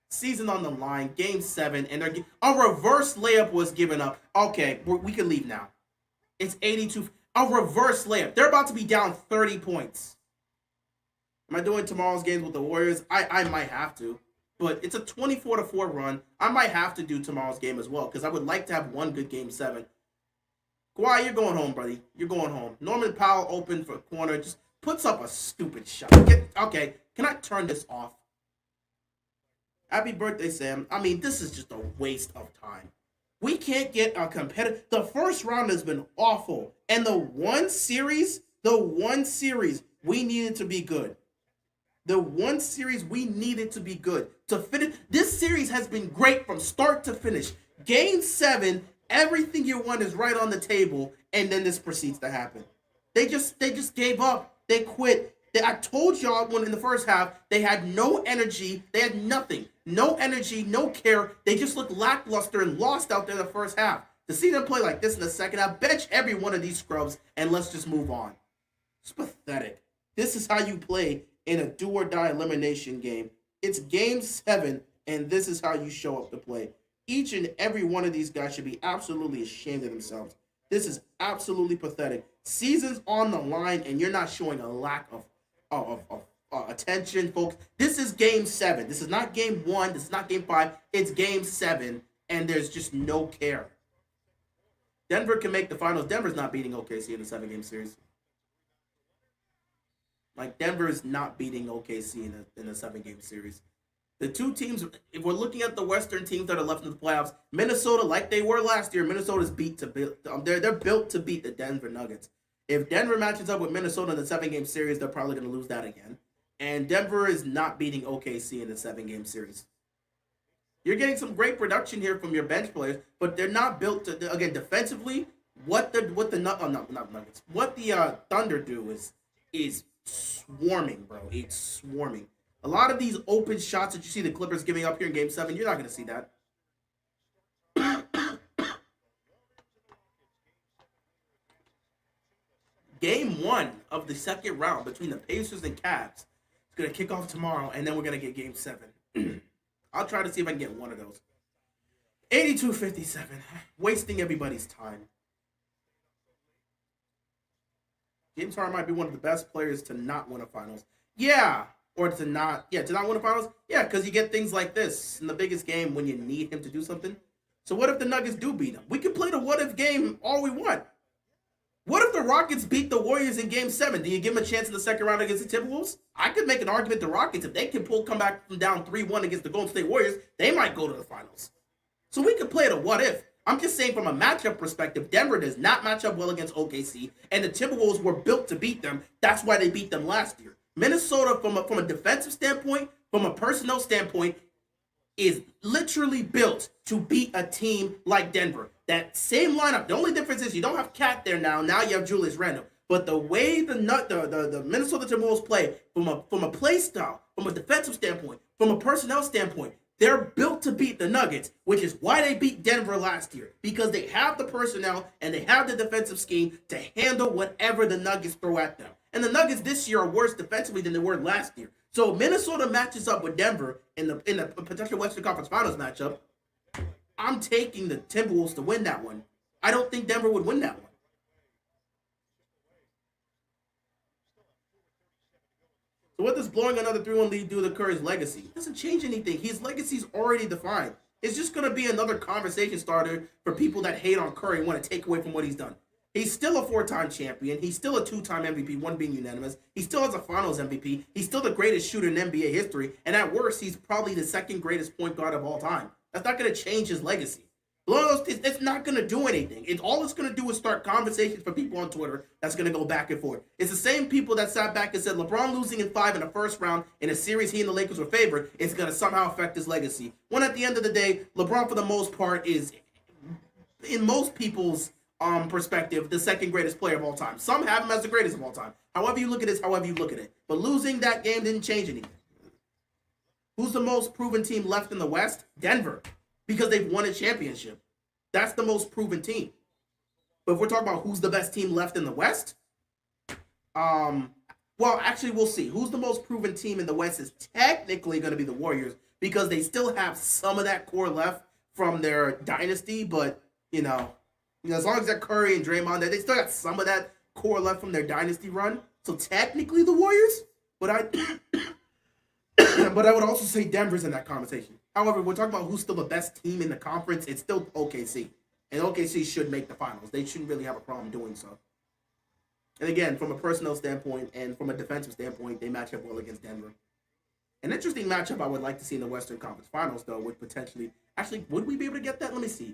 Speaker 1: Season on the line, game 7, and a reverse layup was given up. Okay, we can leave now. It's 82. A reverse layup. They're about to be down 30 points. Am I doing tomorrow's games with the Warriors? I might have to. But it's a 24-4 run. I might have to do tomorrow's game as well because I would like to have one good game 7. Kawhi, you're going home, buddy. You're going home. Norman Powell open for corner. Just puts up a stupid shot. Okay, can I turn this off? Happy birthday, Sam. I mean, this is just a waste of time. We can't get a competitive. The first round has been awful. And the one series, we needed to be good. To finish, this series has been great from start to finish. Game 7, everything you want is right on the table, and then this proceeds to happen. They just gave up. They quit. I told y'all when in the first half, they had no energy. They had nothing. No energy, no care. They just looked lackluster and lost out there in the first half. To see them play like this in the second half, bench every one of these scrubs, and let's just move on. It's pathetic. This is how you play in a do-or-die elimination game. It's game 7, and this is how you show up to play. Each and every one of these guys should be absolutely ashamed of themselves. This is absolutely pathetic. Season's on the line, and you're not showing a lack of attention, folks. This is game 7. This is not game 1. This is not game 5. It's game 7, and there's just no care. Denver can make the finals. Denver's not beating OKC in the 7-game series. Like, Denver is not beating OKC in a 7-game series. The two teams, if we're looking at the Western teams that are left in the playoffs, Minnesota, like they were last year, Minnesota's they're built to beat the Denver Nuggets. If Denver matches up with Minnesota in the 7-game series, they're probably going to lose that again. And Denver is not beating OKC in the 7-game series. You're getting some great production here from your bench players, but they're not built to, again, defensively. What the Thunder do is swarming, bro. It's swarming. A lot of these open shots that you see the Clippers giving up here in Game 7, you're not going to see that. Game 1 of the second round between the Pacers and Cavs is going to kick off tomorrow, and then we're going to get Game 7. I'll try to see if I can get one of those. 82-57. Wasting everybody's time. James Harden might be one of the best players to not win a finals. Yeah. Or to not win a finals. Yeah, because you get things like this in the biggest game when you need him to do something. So what if the Nuggets do beat him? We can play the what if game all we want. What if the Rockets beat the Warriors in Game 7? Do you give them a chance in the second round against the Timberwolves? I could make an argument the Rockets, if they can come back from down 3-1 against the Golden State Warriors, they might go to the finals. So we could play the what if. I'm just saying from a matchup perspective, Denver does not match up well against OKC, and the Timberwolves were built to beat them. That's why they beat them last year. Minnesota, from a defensive standpoint, from a personnel standpoint, is literally built to beat a team like Denver. That same lineup. The only difference is you don't have Cat there now. Now you have Julius Randle. But the way the Minnesota Timberwolves play, from a play style, from a defensive standpoint, from a personnel standpoint, they're built to beat the Nuggets, which is why they beat Denver last year. Because they have the personnel and they have the defensive scheme to handle whatever the Nuggets throw at them. And the Nuggets this year are worse defensively than they were last year. So Minnesota matches up with Denver in the potential Western Conference Finals matchup. I'm taking the Timberwolves to win that one. I don't think Denver would win that one. So what does blowing another 3-1 lead do to Curry's legacy? It doesn't change anything. His legacy's already defined. It's just going to be another conversation starter for people that hate on Curry and want to take away from what he's done. He's still a 4-time champion. He's still a 2-time MVP, one being unanimous. He still has a finals MVP. He's still the greatest shooter in NBA history. And at worst, he's probably the second greatest point guard of all time. That's not going to change his legacy. It's not going to do anything. All it's going to do is start conversations for people on Twitter that's going to go back and forth. It's the same people that sat back and said LeBron losing in 5 in the first round in a series he and the Lakers were favored is going to somehow affect his legacy. When at the end of the day, LeBron for the most part is, in most people's perspective, the second greatest player of all time. Some have him as the greatest of all time. However you look at it, however you look at it. But losing that game didn't change anything. Who's the most proven team left in the West? Denver. Because they've won a championship. That's the most proven team. But if we're talking about who's the best team left in the West, well, actually, we'll see. Who's the most proven team in the West is technically going to be the Warriors because they still have some of that core left from their dynasty. But, you know, as long as they're Curry and Draymond, they still got some of that core left from their dynasty run. So technically the Warriors, but I would also say Denver's in that conversation. However, we're talking about who's still the best team in the conference. It's still OKC. And OKC should make the finals. They shouldn't really have a problem doing so. And again, from a personnel standpoint and from a defensive standpoint, they match up well against Denver. An interesting matchup I would like to see in the Western Conference Finals, though, would potentially... Actually, would we be able to get that? Let me see.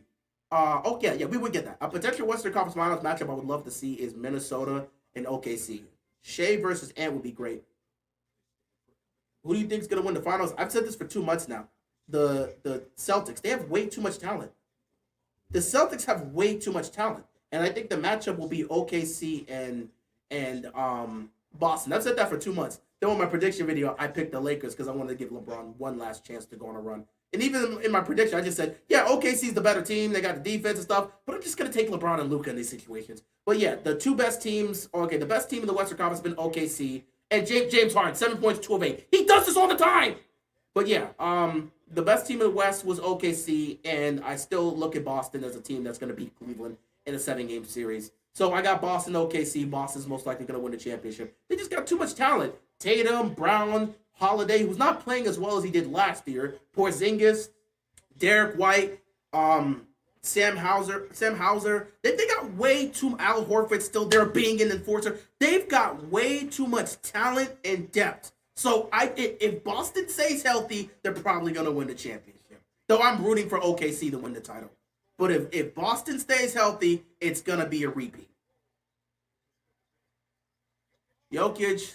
Speaker 1: Yeah, we would get that. A potential Western Conference Finals matchup I would love to see is Minnesota and OKC. Shea versus Ant would be great. Who do you think is going to win the finals? I've said this for 2 months now. The Celtics, they have way too much talent. The Celtics have way too much talent. And I think the matchup will be OKC and Boston. I've said that for 2 months. Then in my prediction video, I picked the Lakers because I wanted to give LeBron one last chance to go on a run. And even in my prediction, I just said, yeah, OKC's the better team. They got the defense and stuff. But I'm just going to take LeBron and Luka in these situations. But yeah, the two best teams, okay, the best team in the Western Conference has been OKC. And James Harden, 7 points, 2 of 8. He does this all the time. But yeah, the best team in the West was OKC, and I still look at Boston as a team that's going to beat Cleveland in a 7-game series. So I got Boston, OKC. Boston's most likely going to win the championship. They just got too much talent. Tatum, Brown, Holiday, who's not playing as well as he did last year. Porzingis, Derek White. Um, Sam Hauser. They got way too. Al Horford still there, being an enforcer. They've got way too much talent and depth. So if Boston stays healthy, they're probably gonna win the championship. Though I'm rooting for OKC to win the title. But if Boston stays healthy, it's gonna be a repeat. Jokic,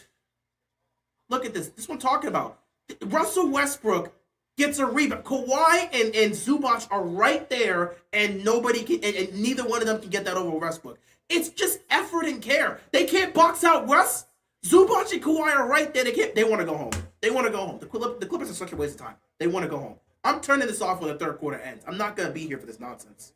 Speaker 1: look at this. This is what I'm talking about. Russell Westbrook gets a rebound. Kawhi and Zubac are right there, and nobody can, and neither one of them can get that over Westbrook. It's just effort and care. They can't box out West. Zubac and Kawhi are right there. They can't. They want to go home. They want to go home. The Clippers are such a waste of time. They want to go home. I'm turning this off when the third quarter ends. I'm not gonna be here for this nonsense.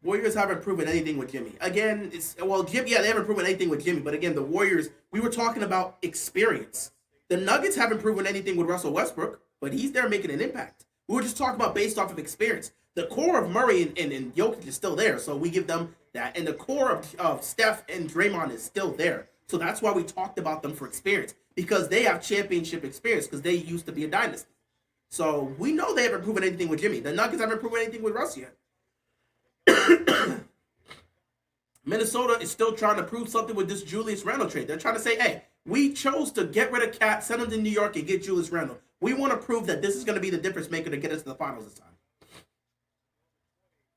Speaker 1: Warriors haven't proven anything with Jimmy. Again, it's well, Jimmy. Yeah, they haven't proven anything with Jimmy. But again, the Warriors. We were talking about experience. The Nuggets haven't proven anything with Russell Westbrook, but he's there making an impact. We were just talking about based off of experience. The core of Murray and Jokic is still there, so we give them that. And the core of Steph and Draymond is still there. So that's why we talked about them for experience, because they have championship experience, because they used to be a dynasty. So we know they haven't proven anything with Jimmy. The Nuggets haven't proven anything with Russ yet. Minnesota is still trying to prove something with this Julius Randle trade. They're trying to say, hey, we chose to get rid of Cat, send him to New York, and get Julius Randle. We want to prove that this is going to be the difference maker to get us to the finals this time.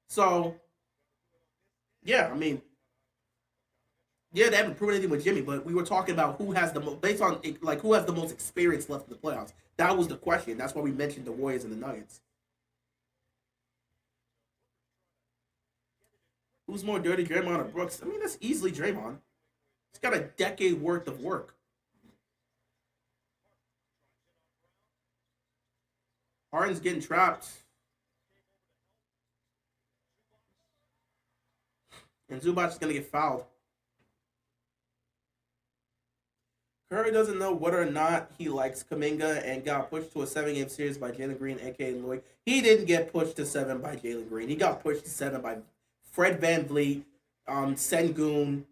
Speaker 1: So, yeah, I mean, yeah, they haven't proven anything with Jimmy, but we were talking about who has the most, based on like who has the most experience left in the playoffs. That was the question. That's why we mentioned the Warriors and the Nuggets. Who's more dirty, Draymond or Brooks? I mean, that's easily Draymond. He's got a decade worth of work. Harden's getting trapped, and Zubac is gonna get fouled. Curry doesn't know whether or not he likes Kaminga and got pushed to a 7 game series by Jalen Green, aka Lloyd. He didn't get pushed to seven by Jalen Green. He got pushed to seven by Fred Van Vliet, Sengun,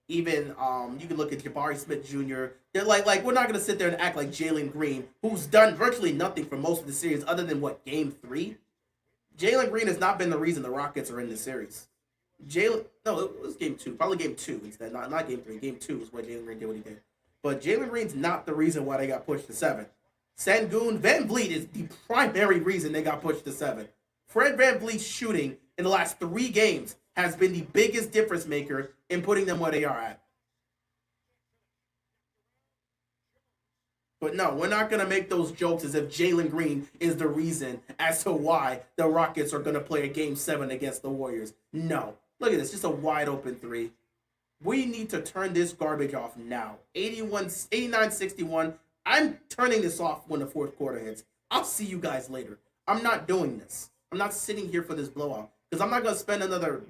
Speaker 1: even you can look at Jabari Smith Jr. They're like we're not gonna sit there and act like Jalen Green, who's done virtually nothing for most of the series other than what game 3. Jalen Green has not been the reason the Rockets are in this series. Jalen, no, it was game 2, probably game 2 instead, not game 3. Game 2 is where Jalen Green did what he did. But Jalen Green's not the reason why they got pushed to seven. Sangoon Van Vliet is the primary reason they got pushed to seven. Fred Van Vliet's shooting in the last 3 games has been the biggest difference maker in putting them where they are at. But no, we're not going to make those jokes as if Jalen Green is the reason as to why the Rockets are going to play a game 7 against the Warriors. No. Look at this, just a wide open three. We need to turn this garbage off now. 89-61. I'm turning this off when the fourth quarter hits. I'll see you guys later. I'm not doing this. I'm not sitting here for this blowout. Because I'm not going to spend another,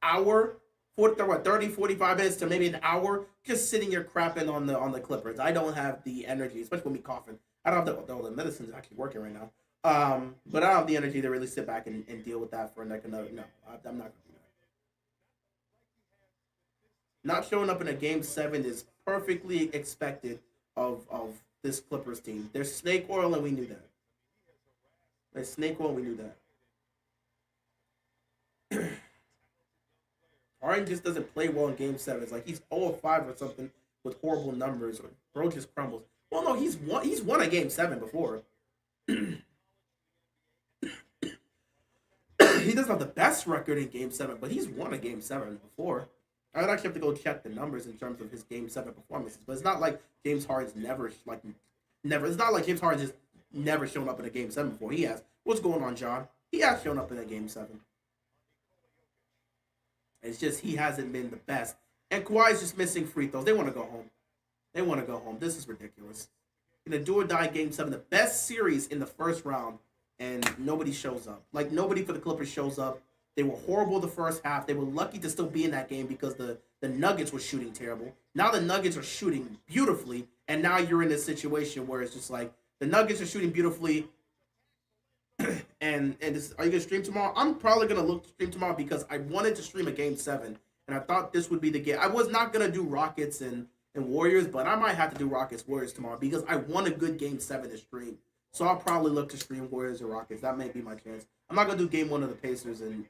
Speaker 1: hour? 30, 45 minutes to maybe an hour just sitting here crapping on the Clippers. I don't have the energy, especially when me coughing. I don't have the medicine's actually working right now. But I don't have the energy to really sit back and deal with that for another. No, I'm not going to do that. Not showing up in a game 7 is perfectly expected of this Clippers team. There's snake oil, and we knew that. There's snake oil, and we knew that. Harden just doesn't play well in game 7. It's like he's 0-5 or something with horrible numbers, or bro just crumbles. Well, no, he's won a game 7 before. He doesn't have the best record in game 7, but he's won a game 7 before. I would actually have to go check the numbers in terms of his game 7 performances, but it's not like James Harden's never. It's not like James Harden just never shown up in a game 7 before. He has. What's going on, John? He has shown up in a game 7. It's just he hasn't been the best. And Kawhi's just missing free throws. They want to go home. They want to go home. This is ridiculous. In a do or die game 7, the best series in the first round, and nobody shows up. Like, nobody for the Clippers shows up. They were horrible the first half. They were lucky to still be in that game because the Nuggets were shooting terrible. Now the Nuggets are shooting beautifully, and now you're in this situation where it's just like the Nuggets are shooting beautifully. And this, are you gonna stream tomorrow? I'm probably gonna look to stream tomorrow because I wanted to stream a game 7, and I thought this would be the game. I was not gonna do Rockets and Warriors, but I might have to do Rockets Warriors tomorrow because I want a good game 7 to stream. So I'll probably look to stream Warriors or Rockets. That may be my chance. I'm not gonna do game 1 of the Pacers and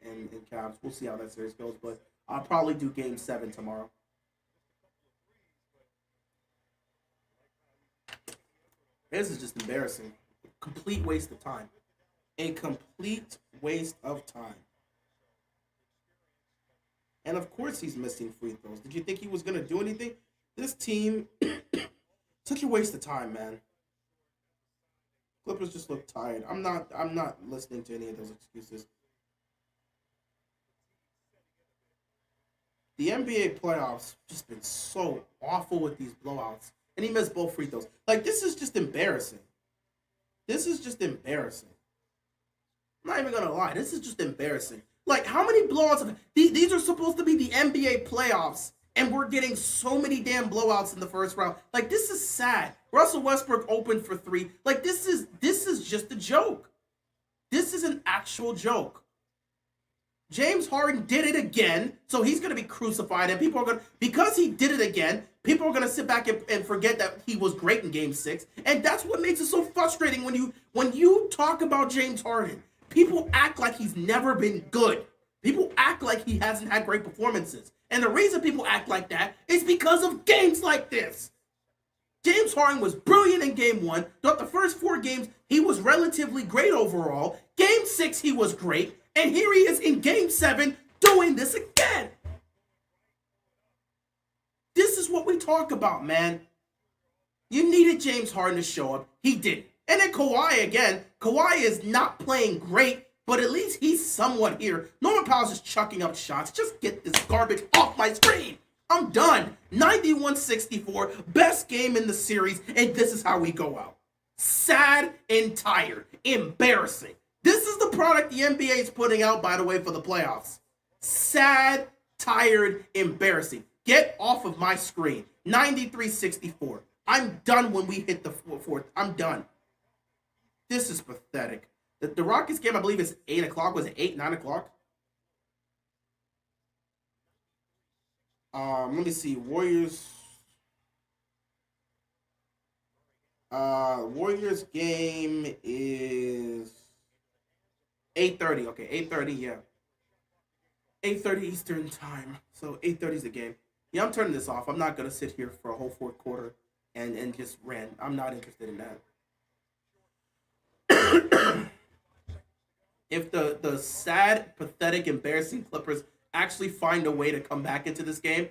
Speaker 1: Cavs. We'll see how that series goes, but I'll probably do game 7 tomorrow. This is just embarrassing. Complete waste of time. A complete waste of time. And of course he's missing free throws. Did you think he was going to do anything? This team, such a waste of time, man. Clippers just look tired. I'm not listening to any of those excuses. The NBA playoffs just been so awful with these blowouts. And he missed both free throws. Like, this is just embarrassing. This is just embarrassing. I'm not even going to lie. This is just embarrassing. Like, how many blowouts? These are supposed to be the NBA playoffs, and we're getting so many damn blowouts in the first round. Like, this is sad. Russell Westbrook opened for 3. Like, this is just a joke. This is an actual joke. James Harden did it again, so he's going to be crucified, and people are going to, because he did it again, people are going to sit back and forget that he was great in Game 6, and that's what makes it so frustrating when you talk about James Harden. People act like he's never been good. People act like he hasn't had great performances. And the reason people act like that is because of games like this. James Harden was brilliant in Game 1. Throughout the first 4 games, he was relatively great overall. Game 6, he was great. And here he is in Game 7 doing this again. This is what we talk about, man. You needed James Harden to show up. He didn't. And then Kawhi again. Kawhi is not playing great, but at least he's somewhat here. Norman Powell's just chucking up shots. Just get this garbage off my screen. I'm done. 91-64, best game in the series, and this is how we go out. Sad and tired. Embarrassing. This is the product the NBA is putting out, by the way, for the playoffs. Sad, tired, embarrassing. Get off of my screen. 93-64. I'm done when we hit the fourth. I'm done. This is pathetic. The Rockets game, I believe, is 8 o'clock. Was it 8, 9 o'clock? Let me see. Warriors game is 8:30. Okay, 8:30, yeah. 8:30 Eastern time. So 8:30 is the game. Yeah, I'm turning this off. I'm not going to sit here for a whole fourth quarter and just rant. I'm not interested in that. If the sad, pathetic, embarrassing Clippers actually find a way to come back into this game,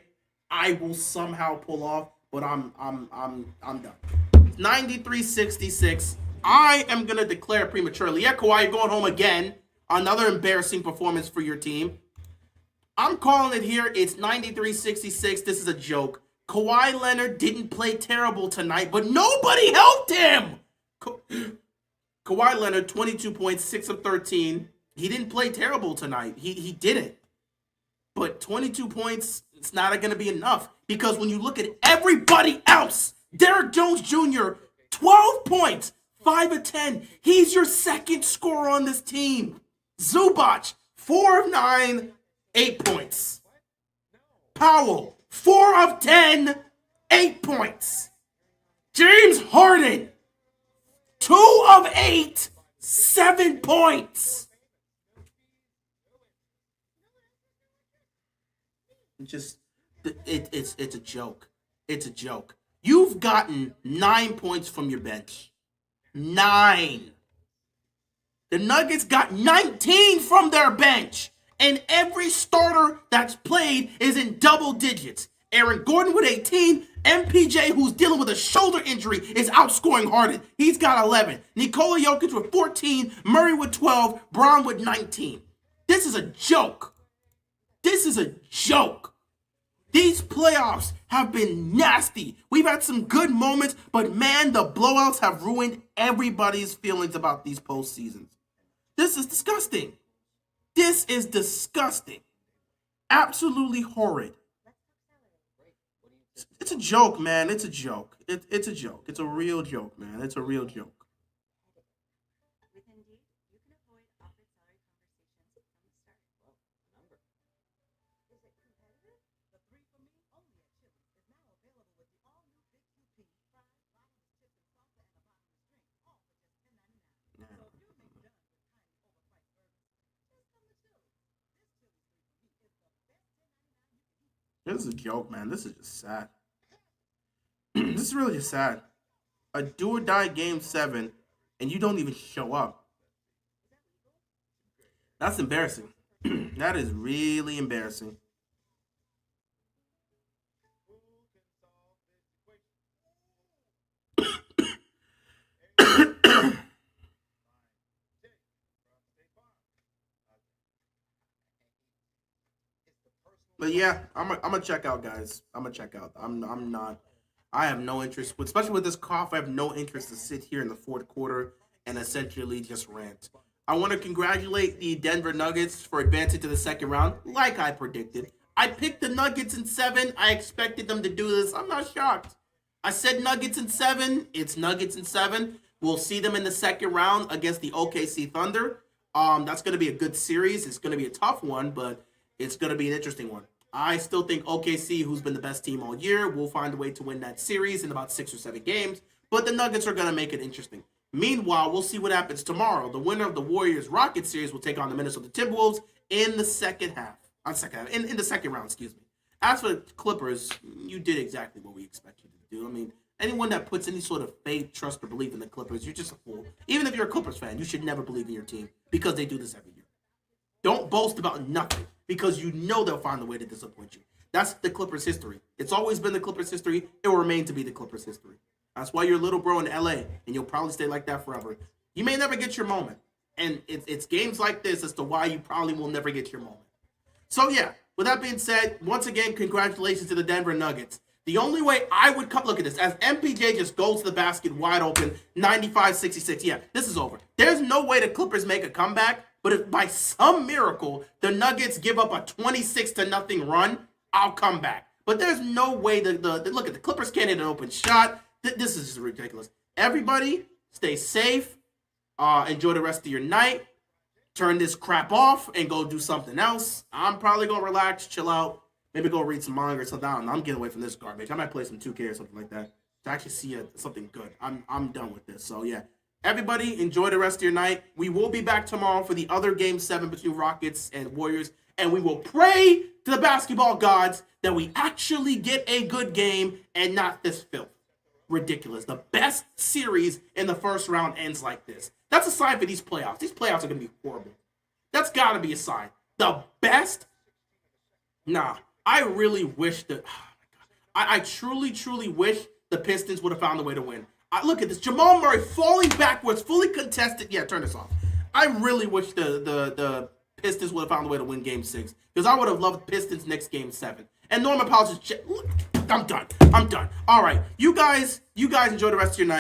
Speaker 1: I will somehow pull off, but I'm done. 93-66. I am gonna declare prematurely. Yeah, Kawhi, you're going home again. Another embarrassing performance for your team. I'm calling it here. It's 93-66. This is a joke. Kawhi Leonard didn't play terrible tonight, but nobody helped him. Kawhi Leonard, 22 points, 6 of 13. He didn't play terrible tonight. He didn't. But 22 points, it's not going to be enough. Because when you look at everybody else, Derrick Jones Jr., 12 points, 5 of 10. He's your second scorer on this team. Zubac, 4 of 9, 8 points. Powell, 4 of 10, 8 points. James Harden, 2 of 8, 7 points. It's a joke. It's a joke. You've gotten 9 points from your bench. 9. The Nuggets got 19 from their bench. And every starter that's played is in double digits. Aaron Gordon with 18. MPJ, who's dealing with a shoulder injury, is outscoring Harden. He's got 11. Nikola Jokic with 14. Murray with 12. Brown with 19. This is a joke. This is a joke. These playoffs have been nasty. We've had some good moments, but man, the blowouts have ruined everybody's feelings about these postseasons. This is disgusting. This is disgusting. Absolutely horrid. It's a joke, man. It's a joke. It's a joke. It's a real joke, man. It's a real joke. This is a joke, man. This is just sad. This is really just sad. A do or die game 7, and you don't even show up. That's embarrassing. That is really embarrassing. But yeah, I'm gonna check out, guys. I'm gonna check out. I'm not. I have no interest, especially with this cough. I have no interest to sit here in the fourth quarter and essentially just rant. I want to congratulate the Denver Nuggets for advancing to the second round, like I predicted. I picked the Nuggets in 7. I expected them to do this. I'm not shocked. I said Nuggets in 7. It's Nuggets in 7. We'll see them in the second round against the OKC Thunder. That's going to be a good series. It's going to be a tough one, but it's going to be an interesting one. I still think OKC, who's been the best team all year, will find a way to win that series in about 6 or 7 games, but the Nuggets are going to make it interesting. Meanwhile, we'll see what happens tomorrow. The winner of the Warriors-Rockets series will take on the Minnesota Timberwolves in the second half. In the second round, excuse me. As for the Clippers, you did exactly what we expected you to do. I mean, anyone that puts any sort of faith, trust, or belief in the Clippers, you're just a fool. Even if you're a Clippers fan, you should never believe in your team because they do this every year. Don't boast about nothing because you know they'll find a way to disappoint you. That's the Clippers' history. It's always been the Clippers' history. It will remain to be the Clippers' history. That's why you're a little bro in LA, and you'll probably stay like that forever. You may never get your moment. And it's games like this as to why you probably will never get your moment. So, yeah, with that being said, once again, congratulations to the Denver Nuggets. The only way I would come, look at this, as MPJ just goes to the basket wide open, 95-66. Yeah, this is over. There's no way the Clippers make a comeback, but if by some miracle the Nuggets give up a 26-0 run, I'll come back. But there's no way look at the Clippers can't hit an open shot. This is just ridiculous. Everybody, stay safe. Enjoy the rest of your night. Turn this crap off and go do something else. I'm probably going to relax, chill out, maybe go read some manga or something. I'm getting away from this garbage. I might play some 2K or something like that to actually see something good. I'm done with this. So, yeah. Everybody, enjoy the rest of your night. We will be back tomorrow for the other Game 7 between Rockets and Warriors. And we will pray to the basketball gods that we actually get a good game and not this filth. Ridiculous. The best series in the first round ends like this. That's a sign for these playoffs. These playoffs are going to be horrible. That's got to be a sign. The best? Nah. I really wish that... Oh my God. I truly, truly wish the Pistons would have found a way to win. Look at this. Jamal Murray falling backwards, fully contested. Yeah, turn this off. I really wish the Pistons would have found a way to win Game 6 because I would have loved Pistons next Game 7. And Norman Powell just... I'm done. All right. You guys enjoy the rest of your night.